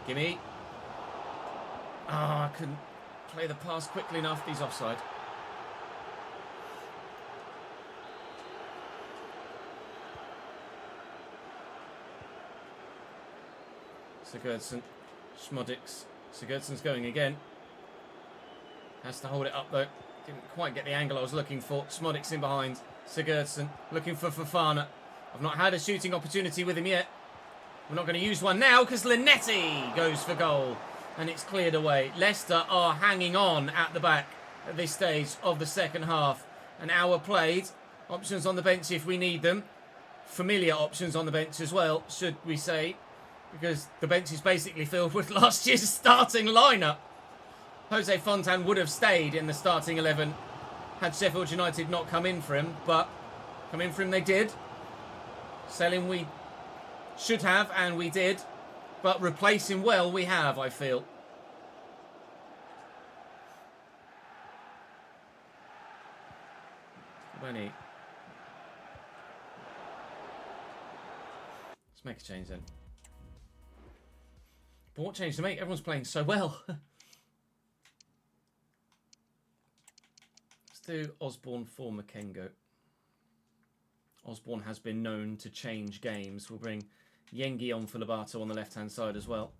Gimme. I couldn't play the pass quickly enough. He's offside. Sigurdsson. Schmodics. Sigurdsson's going again. Has to hold it up though. Didn't quite get the angle I was looking for. Schmodics in behind. Sigurdsson looking for Fofana. I've not had a shooting opportunity with him yet. We're not going to use one now because Lenetti goes for goal. And it's cleared away. Leicester are hanging on at the back at this stage of the second half. An hour played. Options on the bench if we need them. Familiar options on the bench as well, should we say. Because the bench is basically filled with last year's starting lineup. Jose Fontan would have stayed in the starting 11 had Sheffield United not come in for him. But come in for him they did. Sell him we should have, and we did. But replace him well we have, I feel. Let's make a change then. But what change to make? Everyone's playing so well. Let's do Osborne for Makengo. Osborne has been known to change games. We'll bring Yengi on for Lobato on the left-hand side as well.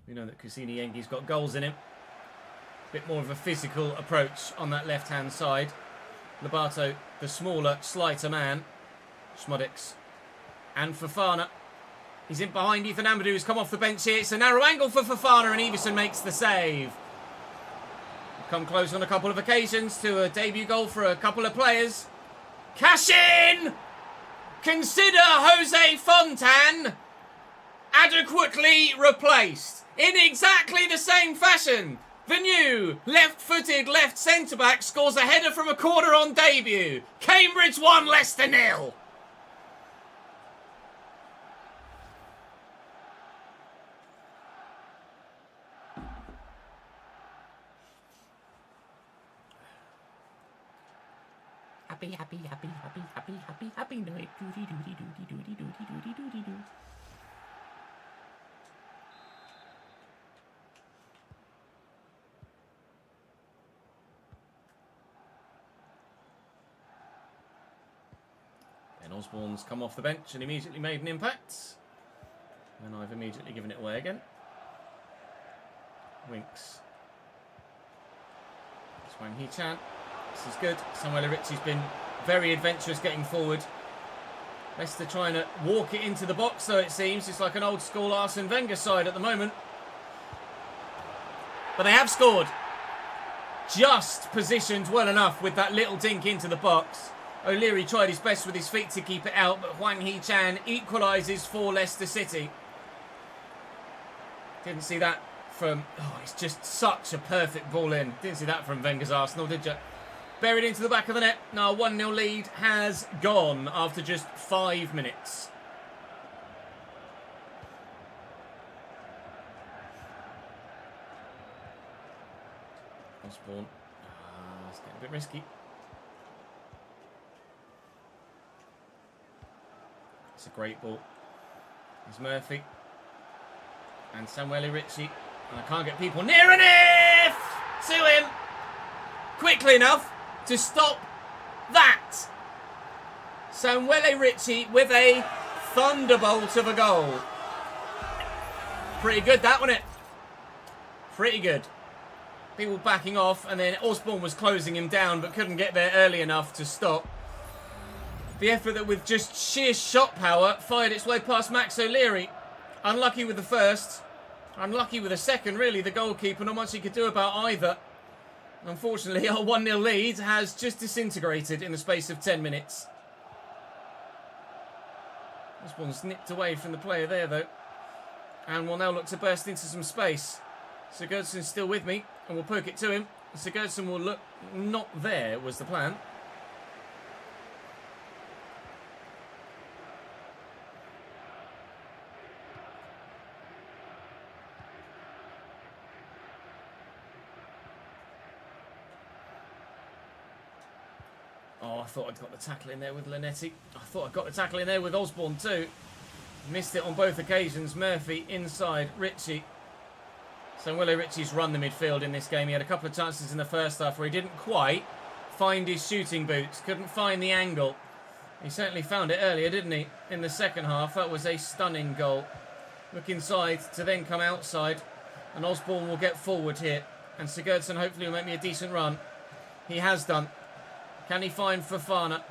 We know that Kusini Yengi's got goals in him. A bit more of a physical approach on that left-hand side. Lobato, the smaller, slighter man. Schmodics and Fofana. He's in behind Ethan Amadou, who's come off the bench here. It's a narrow angle for Fofana, and Everson makes the save. Come close on a couple of occasions to a debut goal for a couple of players. Cash in! Consider Jose Fontan adequately replaced in exactly the same fashion. The new left-footed left centre-back scores a header from a corner on debut. Cambridge 1, Leicester 0. Happy night. Doody. Ben Osborne's come off the bench and immediately made an impact. And I've immediately given it away again. Winks. Swang Hee-chan. This is good. Samuel Ritchie's been very adventurous getting forward. Leicester trying to walk it into the box, though, it seems. It's like an old school Arsene Wenger side at the moment. But they have scored. Just positioned well enough with that little dink into the box. O'Leary tried his best with his feet to keep it out, but Hwang Hee-chan equalises for Leicester City. Didn't see that from... Oh, it's just such a perfect ball in. Didn't see that from Wenger's Arsenal, did you? Buried into the back of the net. Now a 1-0 lead has gone after just 5 minutes. Osborne. It's getting a bit risky. It's a great ball. It's Murphy. And Samuel Ritchie. And I can't get people near enough to him. Quickly enough to stop that. Samuel Ritchie with a thunderbolt of a goal. Pretty good, that, wasn't it? Pretty good. People backing off, and then Osborne was closing him down, but couldn't get there early enough to stop. The effort that with just sheer shot power fired its way past Max O'Leary. Unlucky with the first. Unlucky with the second, really. The goalkeeper, not much he could do about either. Unfortunately, our 1-0 lead has just disintegrated in the space of 10 minutes. Osborne's nipped away from the player there, though. And will now look to burst into some space. Sigurdsson's still with me, and we'll poke it to him. Sigurdsson will look not there, was the plan. Oh, I thought I'd got the tackle in there with Linetti. I thought I got the tackle in there with Osborne too. Missed it on both occasions. Murphy inside, Ritchie. Samuel Ritchie's run the midfield in this game. He had a couple of chances in the first half where he didn't quite find his shooting boots. Couldn't find the angle. He certainly found it earlier, didn't he? In the second half, that was a stunning goal. Look inside to then come outside. And Osborne will get forward here. And Sigurdsson hopefully will make me a decent run. He has done. Can he find Fofana?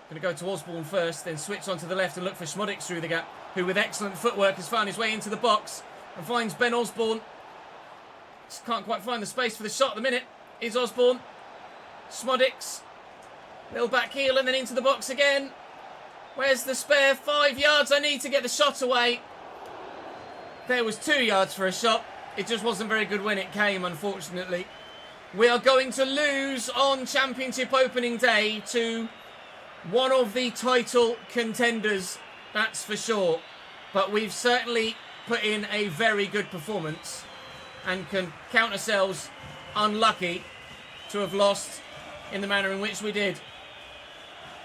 Going to go to Osborne first, then switch onto the left and look for Schmodix through the gap, who with excellent footwork has found his way into the box and finds Ben Osborne. Just can't quite find the space for the shot at the minute. Is Osborne. Schmodix. Little back heel and then into the box again. Where's the spare 5 yards? I need to get the shot away. There was 2 yards for a shot. It just wasn't very good when it came, unfortunately. We are going to lose on Championship opening day to one of the title contenders, that's for sure. But we've certainly put in a very good performance and can count ourselves unlucky to have lost in the manner in which we did.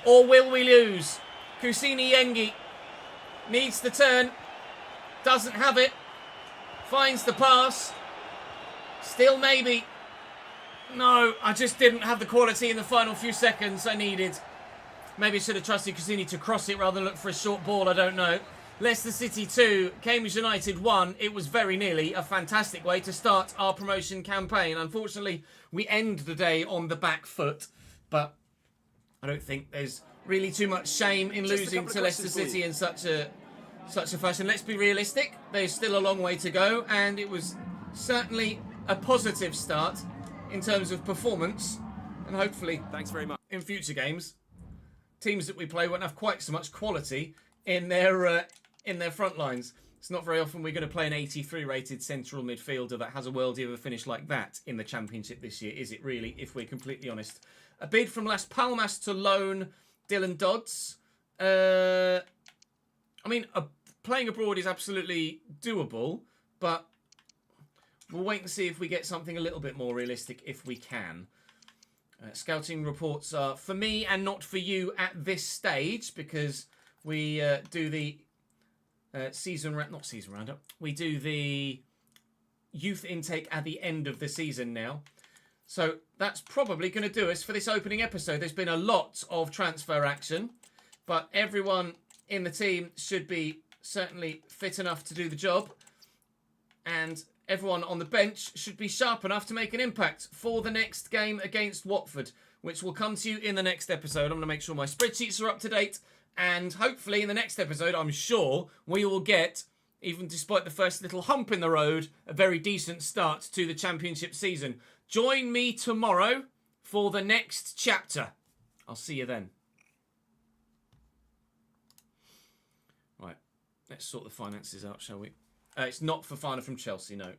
Or will we lose? Kusini Yengi needs the turn, doesn't have it, finds the pass, still maybe. No, I just didn't have the quality in the final few seconds I needed. Maybe I should have trusted Kusini to cross it rather than look for a short ball, I don't know. Leicester City 2, Cambridge United 1. It was very nearly a fantastic way to start our promotion campaign. Unfortunately, we end the day on the back foot, but I don't think there's really too much shame in losing to Leicester City in such a such a fashion. Let's be realistic. There's still a long way to go, and it was certainly a positive start in terms of performance, and hopefully Thanks very much. in future games, teams that we play won't have quite so much quality in their front lines. It's not very often we're going to play an 83 rated central midfielder that has a worldie of a finish like that in the Championship this year, is it really, if we're completely honest? A bid from Las Palmas to loan Dylan Dodds. I mean, playing abroad is absolutely doable, but we'll wait and see if we get something a little bit more realistic if we can. Scouting reports are for me and not for you at this stage, because we do the not season roundup. We do the youth intake at the end of the season now. So that's probably going to do us for this opening episode. There's been a lot of transfer action, but everyone in the team should be certainly fit enough to do the job, and everyone on the bench should be sharp enough to make an impact for the next game against Watford, which will come to you in the next episode. I'm going to make sure my spreadsheets are up to date, and hopefully in the next episode, I'm sure we will get, even despite the first little hump in the road, a very decent start to the Championship season. Join me tomorrow for the next chapter. I'll see you then. Right, let's sort the finances out, shall we? It's not for Fana from Chelsea, no.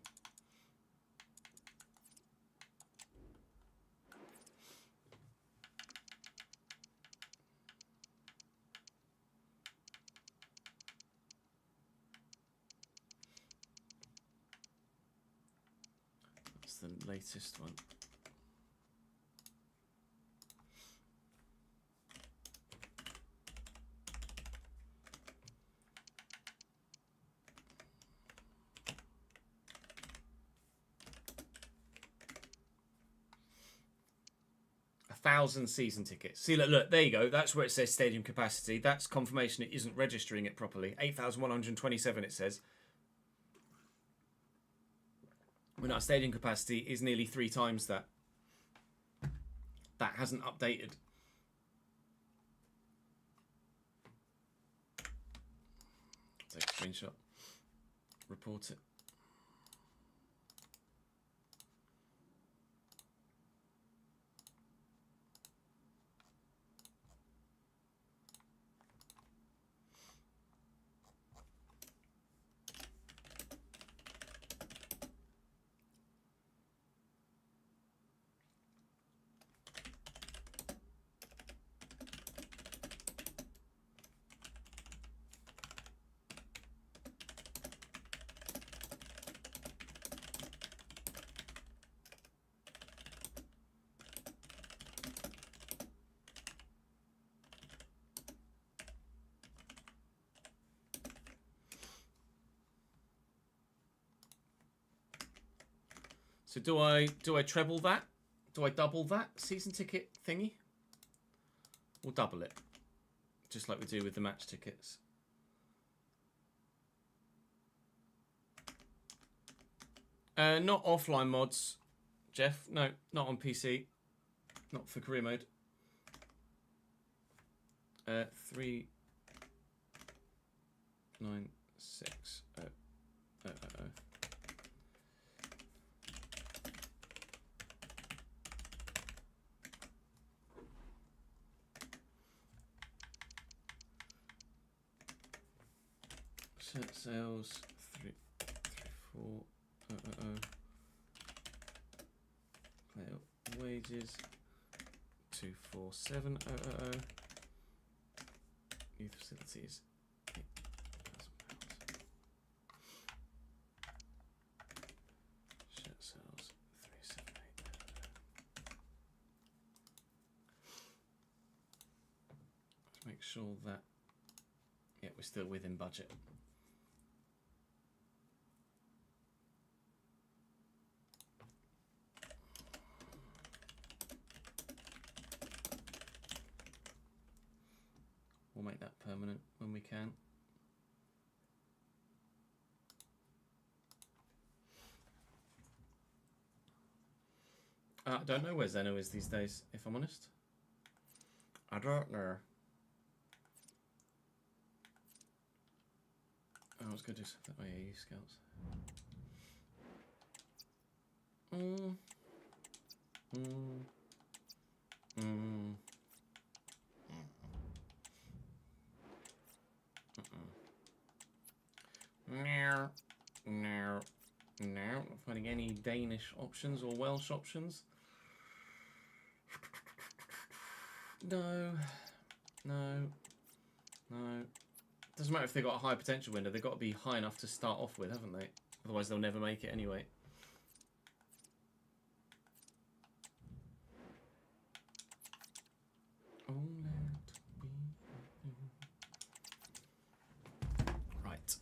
That's the latest one. Thousand season tickets. See, look, there you go. That's where it says stadium capacity. That's confirmation it isn't registering it properly. 8,127 it says. When our stadium capacity is nearly 3 times that. That hasn't updated. Take a screenshot. Report it. So do I treble that? Do I double that season ticket thingy? We'll double it. Just like we do with the match tickets. Not offline mods, Jeff. No, not on PC. Not for career mode. 3 9 6 0 Set sales 3 4 player wages 247 youth facilities £8,000 shirt sales 378 Let's make sure that we're still within budget. We'll make that permanent when we can. I don't know where Zeno is these days, if I'm honest. I don't know. Oh, I was going to do something. Oh, yeah, you scouts. No. No. No. Not finding any Danish options or Welsh options. No. No. No. Doesn't matter if they've got a high potential window, they've got to be high enough to start off with, haven't they? Otherwise they'll never make it anyway. Right.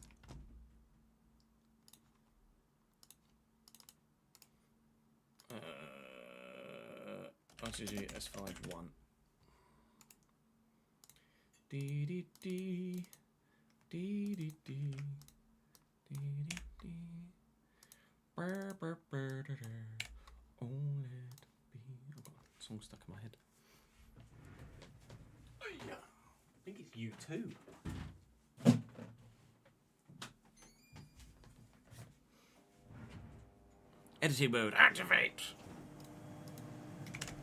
RTG S5 1. Dee dee dee. Dee dee dee. Dee dee dee. Brr brr brr brr. Oh, let be. I've got a song stuck in my head. Oh yeah. I think it's you too. Editing mode activate.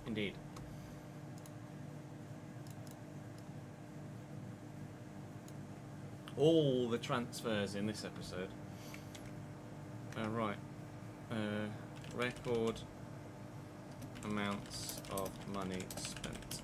Indeed. All the transfers in this episode. Right. Record amounts of money spent.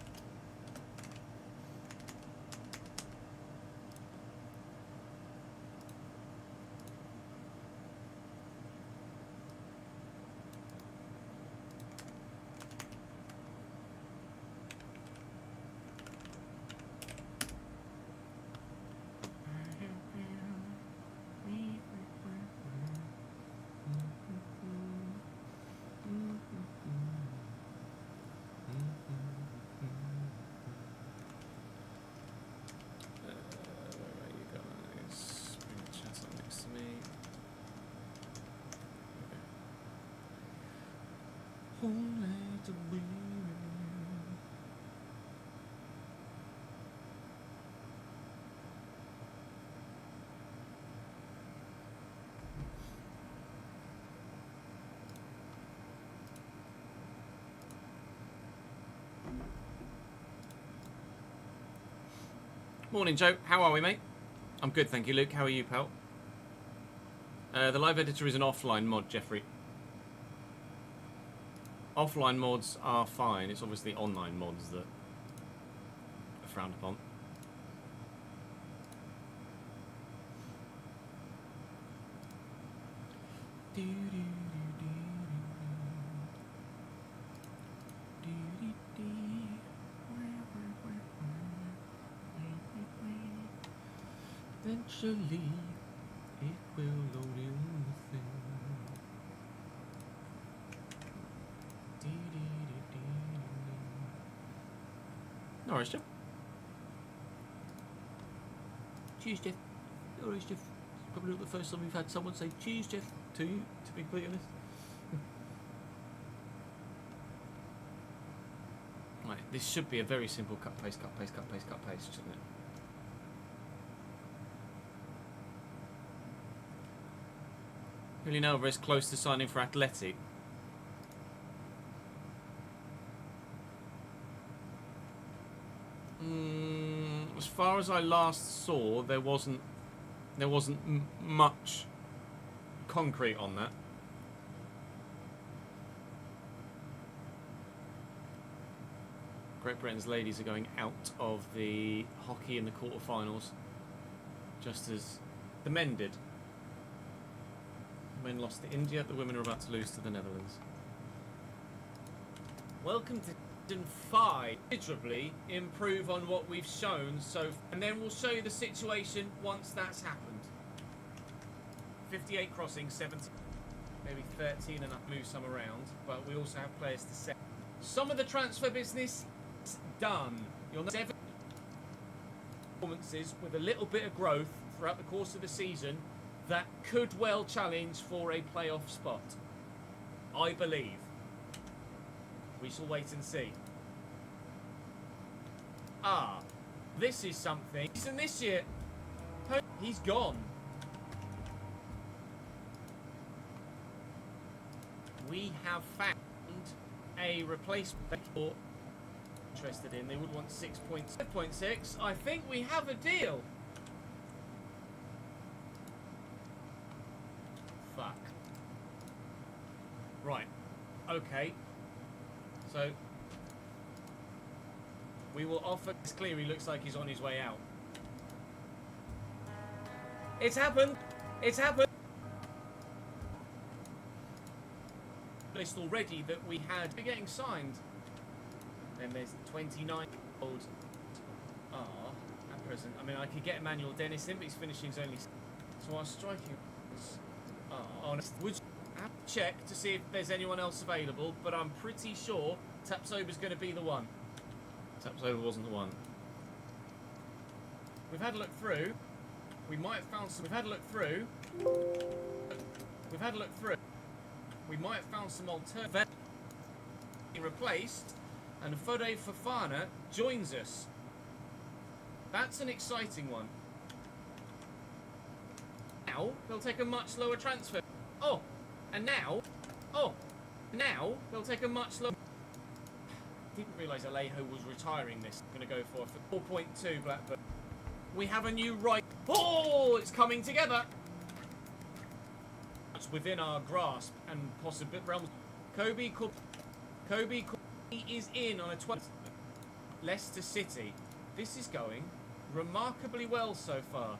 Morning, Joe. How are we, mate? I'm good, thank you, Luke. How are you, pal? The live editor is an offline mod, Jeffrey. Offline mods are fine. It's obviously online mods that are frowned upon. Eventually, it will load in the thing. No worries, Jeff. Cheers, Jeff. No worries, Jeff. It's probably not the first time we've had someone say cheers, Jeff, to you, to be completely honest. Right, this should be a very simple cut, paste, cut, paste, cut, paste, cut, paste, shouldn't it? Julian Alvarez close to signing for Athletic. As far as I last saw, there wasn't much concrete on that. Great Britain's ladies are going out of the hockey in the quarterfinals, just as the men did. The men lost to India, the women are about to lose to the Netherlands. Welcome to Season 5. Considerably improve on what we've shown, and then we'll show you the situation once that's happened. 58 crossings, 70, maybe 13 and move some around, but we also have players to set. Some of the transfer business is done. You'll know 7 performances with a little bit of growth throughout the course of the season that could well challenge for a playoff spot. I believe. We shall wait and see. This is something. And this year, he's gone. We have found a replacement for interested in. They would want 6.6. I think we have a deal. Fuck. Right. Okay. So we will offer. It's clear he looks like he's on his way out. It's happened. It's happened. List already that we had getting signed. Then there's 29-year-old at present. I mean, I could get Emmanuel Dennis in, but his finishing's only. So our striking honest. Would you have to check to see if there's anyone else available? But I'm pretty sure Tapsoba's going to be the one. Tapsoba wasn't the one. We've had a look through. We might have found some. We've had a look through. We've had a look through. We might have found some alternative replaced, and Fode Fofana joins us. That's an exciting one. Now they'll take a much lower transfer. Oh, and now they'll take a much lower. Didn't realise Alejo was retiring this. Going to go for 4.2 Blackburn. We have a new right. Oh, it's coming together. It's within our grasp and possible realms. Kobe is in on a 12. Leicester City. This is going remarkably well so far.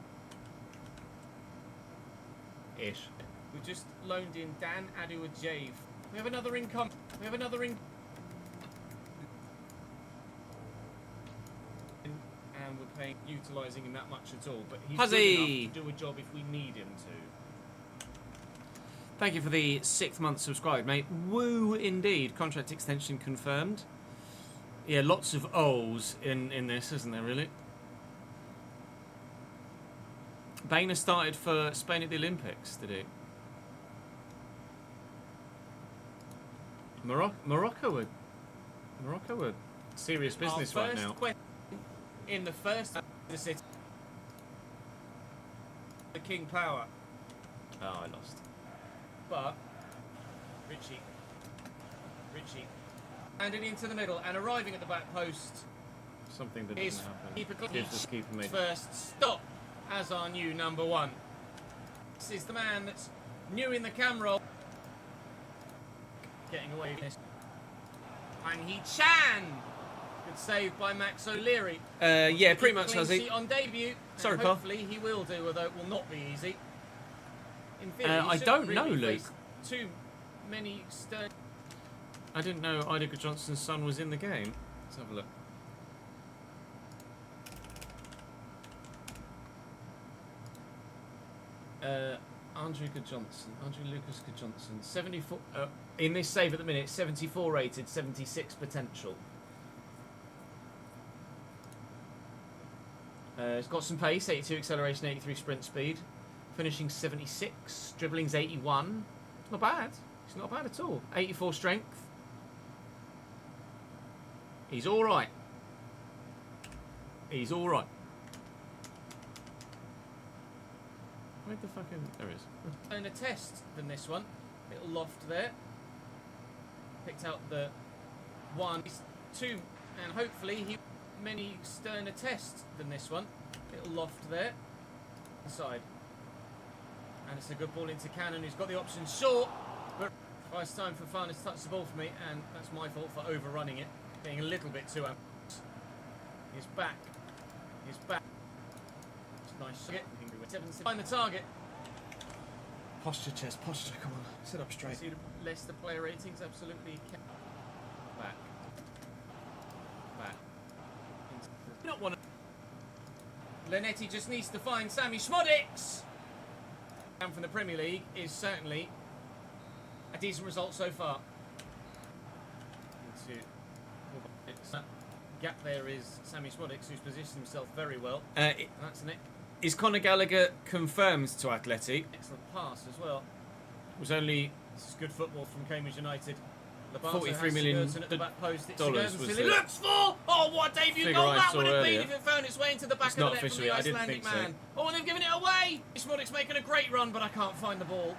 Ish. We've just loaned in Dan Aduajave. We have another income. We have another income. And we're paying, utilising him that much at all. But he's good enough to do a job if we need him to. Thank you for the 6th month subscribe, mate. Woo, indeed. Contract extension confirmed. Yeah, lots of O's in this, isn't there, really? Bainer started for Spain at the Olympics, did he? Morocco were serious business right now. In the first the city, the King Power. Oh, I lost. But Richie, landing into the middle and arriving at the back post. Something that doesn't happen. Gives the keeper first stop as our new number 1. This is the man that's new in the camera. Getting away with this. Hwang Hee-chan. Good save by Max O'Leary. Yeah, pretty much has he. On debut. Sorry, Paul. Hopefully he will do, although it will not be easy. In theory, I don't know, Luke. Too many stern. I didn't know Idaho Johnson's son was in the game. Let's have a look. Andrew Lucas Johnson, 74 in this save at the minute, 74 rated, 76 potential. It's got some pace, 82 acceleration, 83 sprint speed, finishing 76, dribbling's 81. It's not bad. It's not bad at all. 84 strength. He's all right. He's all right. Where the fucking... There it is. And a test than this one. Little loft there. Picked out the 1, 2, and hopefully he many sterner test than this one. Little loft there. Inside. And it's a good ball into Cannon, who's got the option short. But it's time for Fana to touch the ball for me, and that's my fault for overrunning it. Getting a little bit too ambitious. He's back. He's back. Nice shot. Find the target. Posture, chest, posture. Come on, sit up straight. See the Leicester player ratings absolutely. Back. Not one. Lenetti just needs to find Sammy Schmodix. And from the Premier League is certainly a decent result so far. Gap there is Sammy Schmodix, who's positioned himself very well. That's an. Is Conor Gallagher confirmed to Atleti? Excellent pass as well. It was only... This is good football from Cambridge United. $43 million at the back post. Dollars was it looks for! Oh, what a debut goal that would have been if it found its way into the back of the net from the Icelandic man. Oh, and they've given it away! Schmodix making a great run, but I can't find the ball.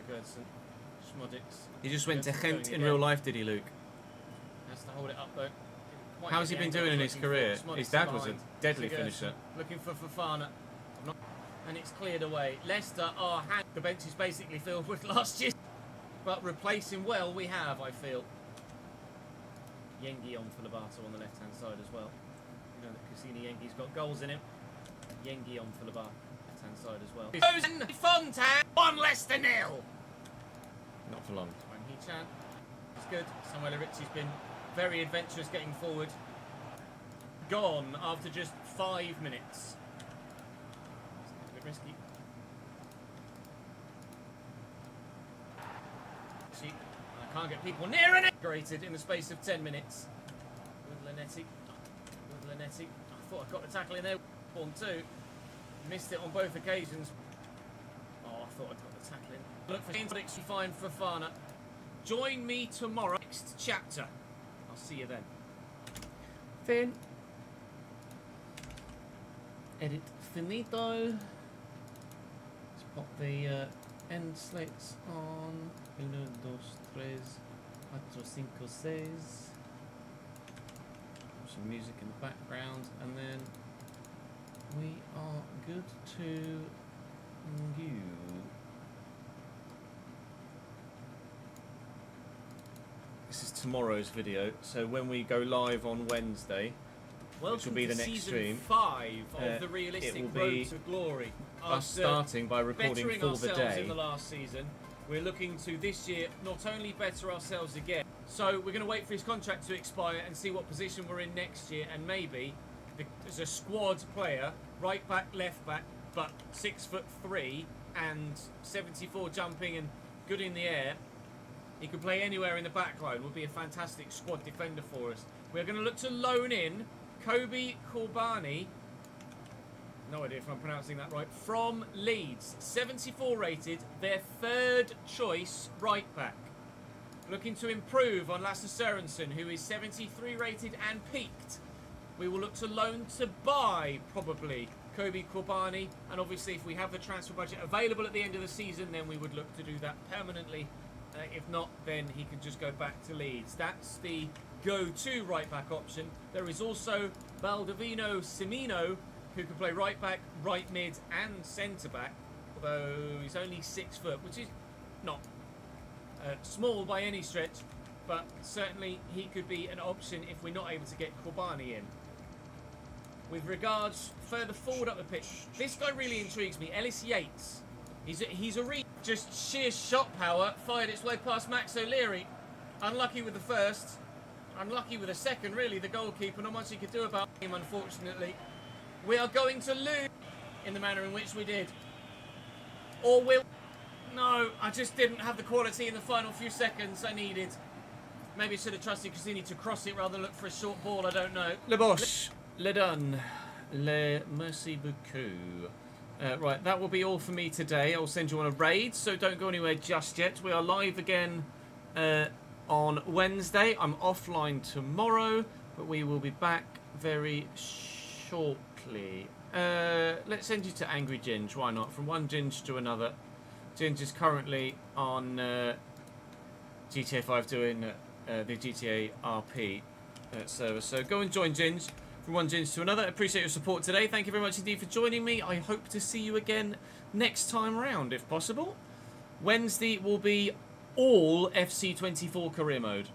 Sigurdsson. Schmodix. He just went to Sigurdsson Gent going in again. real life, did he, Luke? Has to hold it up though. Quite How's he get been the doing in angle his looking career? for. His Schmodix dad was a behind. deadly Sigurdsson finisher. Looking for Fofana. And it's cleared away. Leicester are the bench is basically filled with last year. But replacing well we have, I feel. Yengi on for Lobato on the left hand side as well. You know that Cassini Yengi's got goals in him. Yengi on for Lobato left hand side as well. Fontan 1 Leicester 0. Not for long. Wang Hee-chan. It's good. Samuel Ritchie's been very adventurous getting forward. Gone after just 5 minutes. It's a bit risky. See, I can't get people near it. Grated in the space of 10 minutes. With Lanetti. I thought I got the tackle in there. 1-2. Missed it on both occasions. Oh, I thought I got the tackle in. Look for Hendricks, you find Fofana. Join me tomorrow, next chapter. I'll see you then. Finn. Edit finito. Let's pop the end slates on. 1, 2, 3, 4, 5, 6. Some music in the background, and then we are good to go. This is tomorrow's video, so when we go live on Wednesday, which will be the next season stream, 5 of the it realistic will road be to glory. us starting by recording bettering for the ourselves day. in the last season. We're looking to this year not only better ourselves again, so we're going to wait for his contract to expire and see what position we're in next year, and maybe as a squad player, right back, left back, but 6'3" and 74 jumping and good in the air. He could play anywhere in the back line. Would be a fantastic squad defender for us. We're going to look to loan in Kobe Corbani. No idea if I'm pronouncing that right. From Leeds, 74 rated, their 3rd choice right back. Looking to improve on Lasse Sørensen, who is 73 rated and peaked. We will look to loan to buy, probably, Kobe Corbani. And obviously, if we have the transfer budget available at the end of the season, then we would look to do that permanently. If not, then he can just go back to Leeds. That's the go-to right-back option. There is also Baldovino Semino, who can play right-back, right-mid and centre-back. Although he's only 6 foot, which is not small by any stretch. But certainly he could be an option if we're not able to get Corbani in. With regards further forward up the pitch, this guy really intrigues me. Ellis Yates. He's a just sheer shot power, fired its way past Max O'Leary. Unlucky with the first, unlucky with the second, really, the goalkeeper. Not much he could do about him, unfortunately. We are going to lose in the manner in which we did. Or will... No, I just didn't have the quality in the final few seconds I needed. Maybe I should have trusted Cassini to cross it rather than look for a short ball, I don't know. Le Bosch, le done, le merci beaucoup. Right, that will be all for me today. I'll send you on a raid, so don't go anywhere just yet. We are live again on Wednesday. I'm offline tomorrow, but we will be back very shortly. Let's send you to Angry Ginge, why not? From one Ginge to another. Ginge is currently on GTA 5 doing the GTA RP server, so go and join Ginge. From one Ginge to another. Appreciate your support today. Thank you very much indeed for joining me. I hope to see you again next time round, if possible. Wednesday will be all FC24 career mode.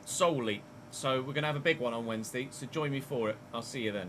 Solely. So we're going to have a big one on Wednesday, so join me for it. I'll see you then.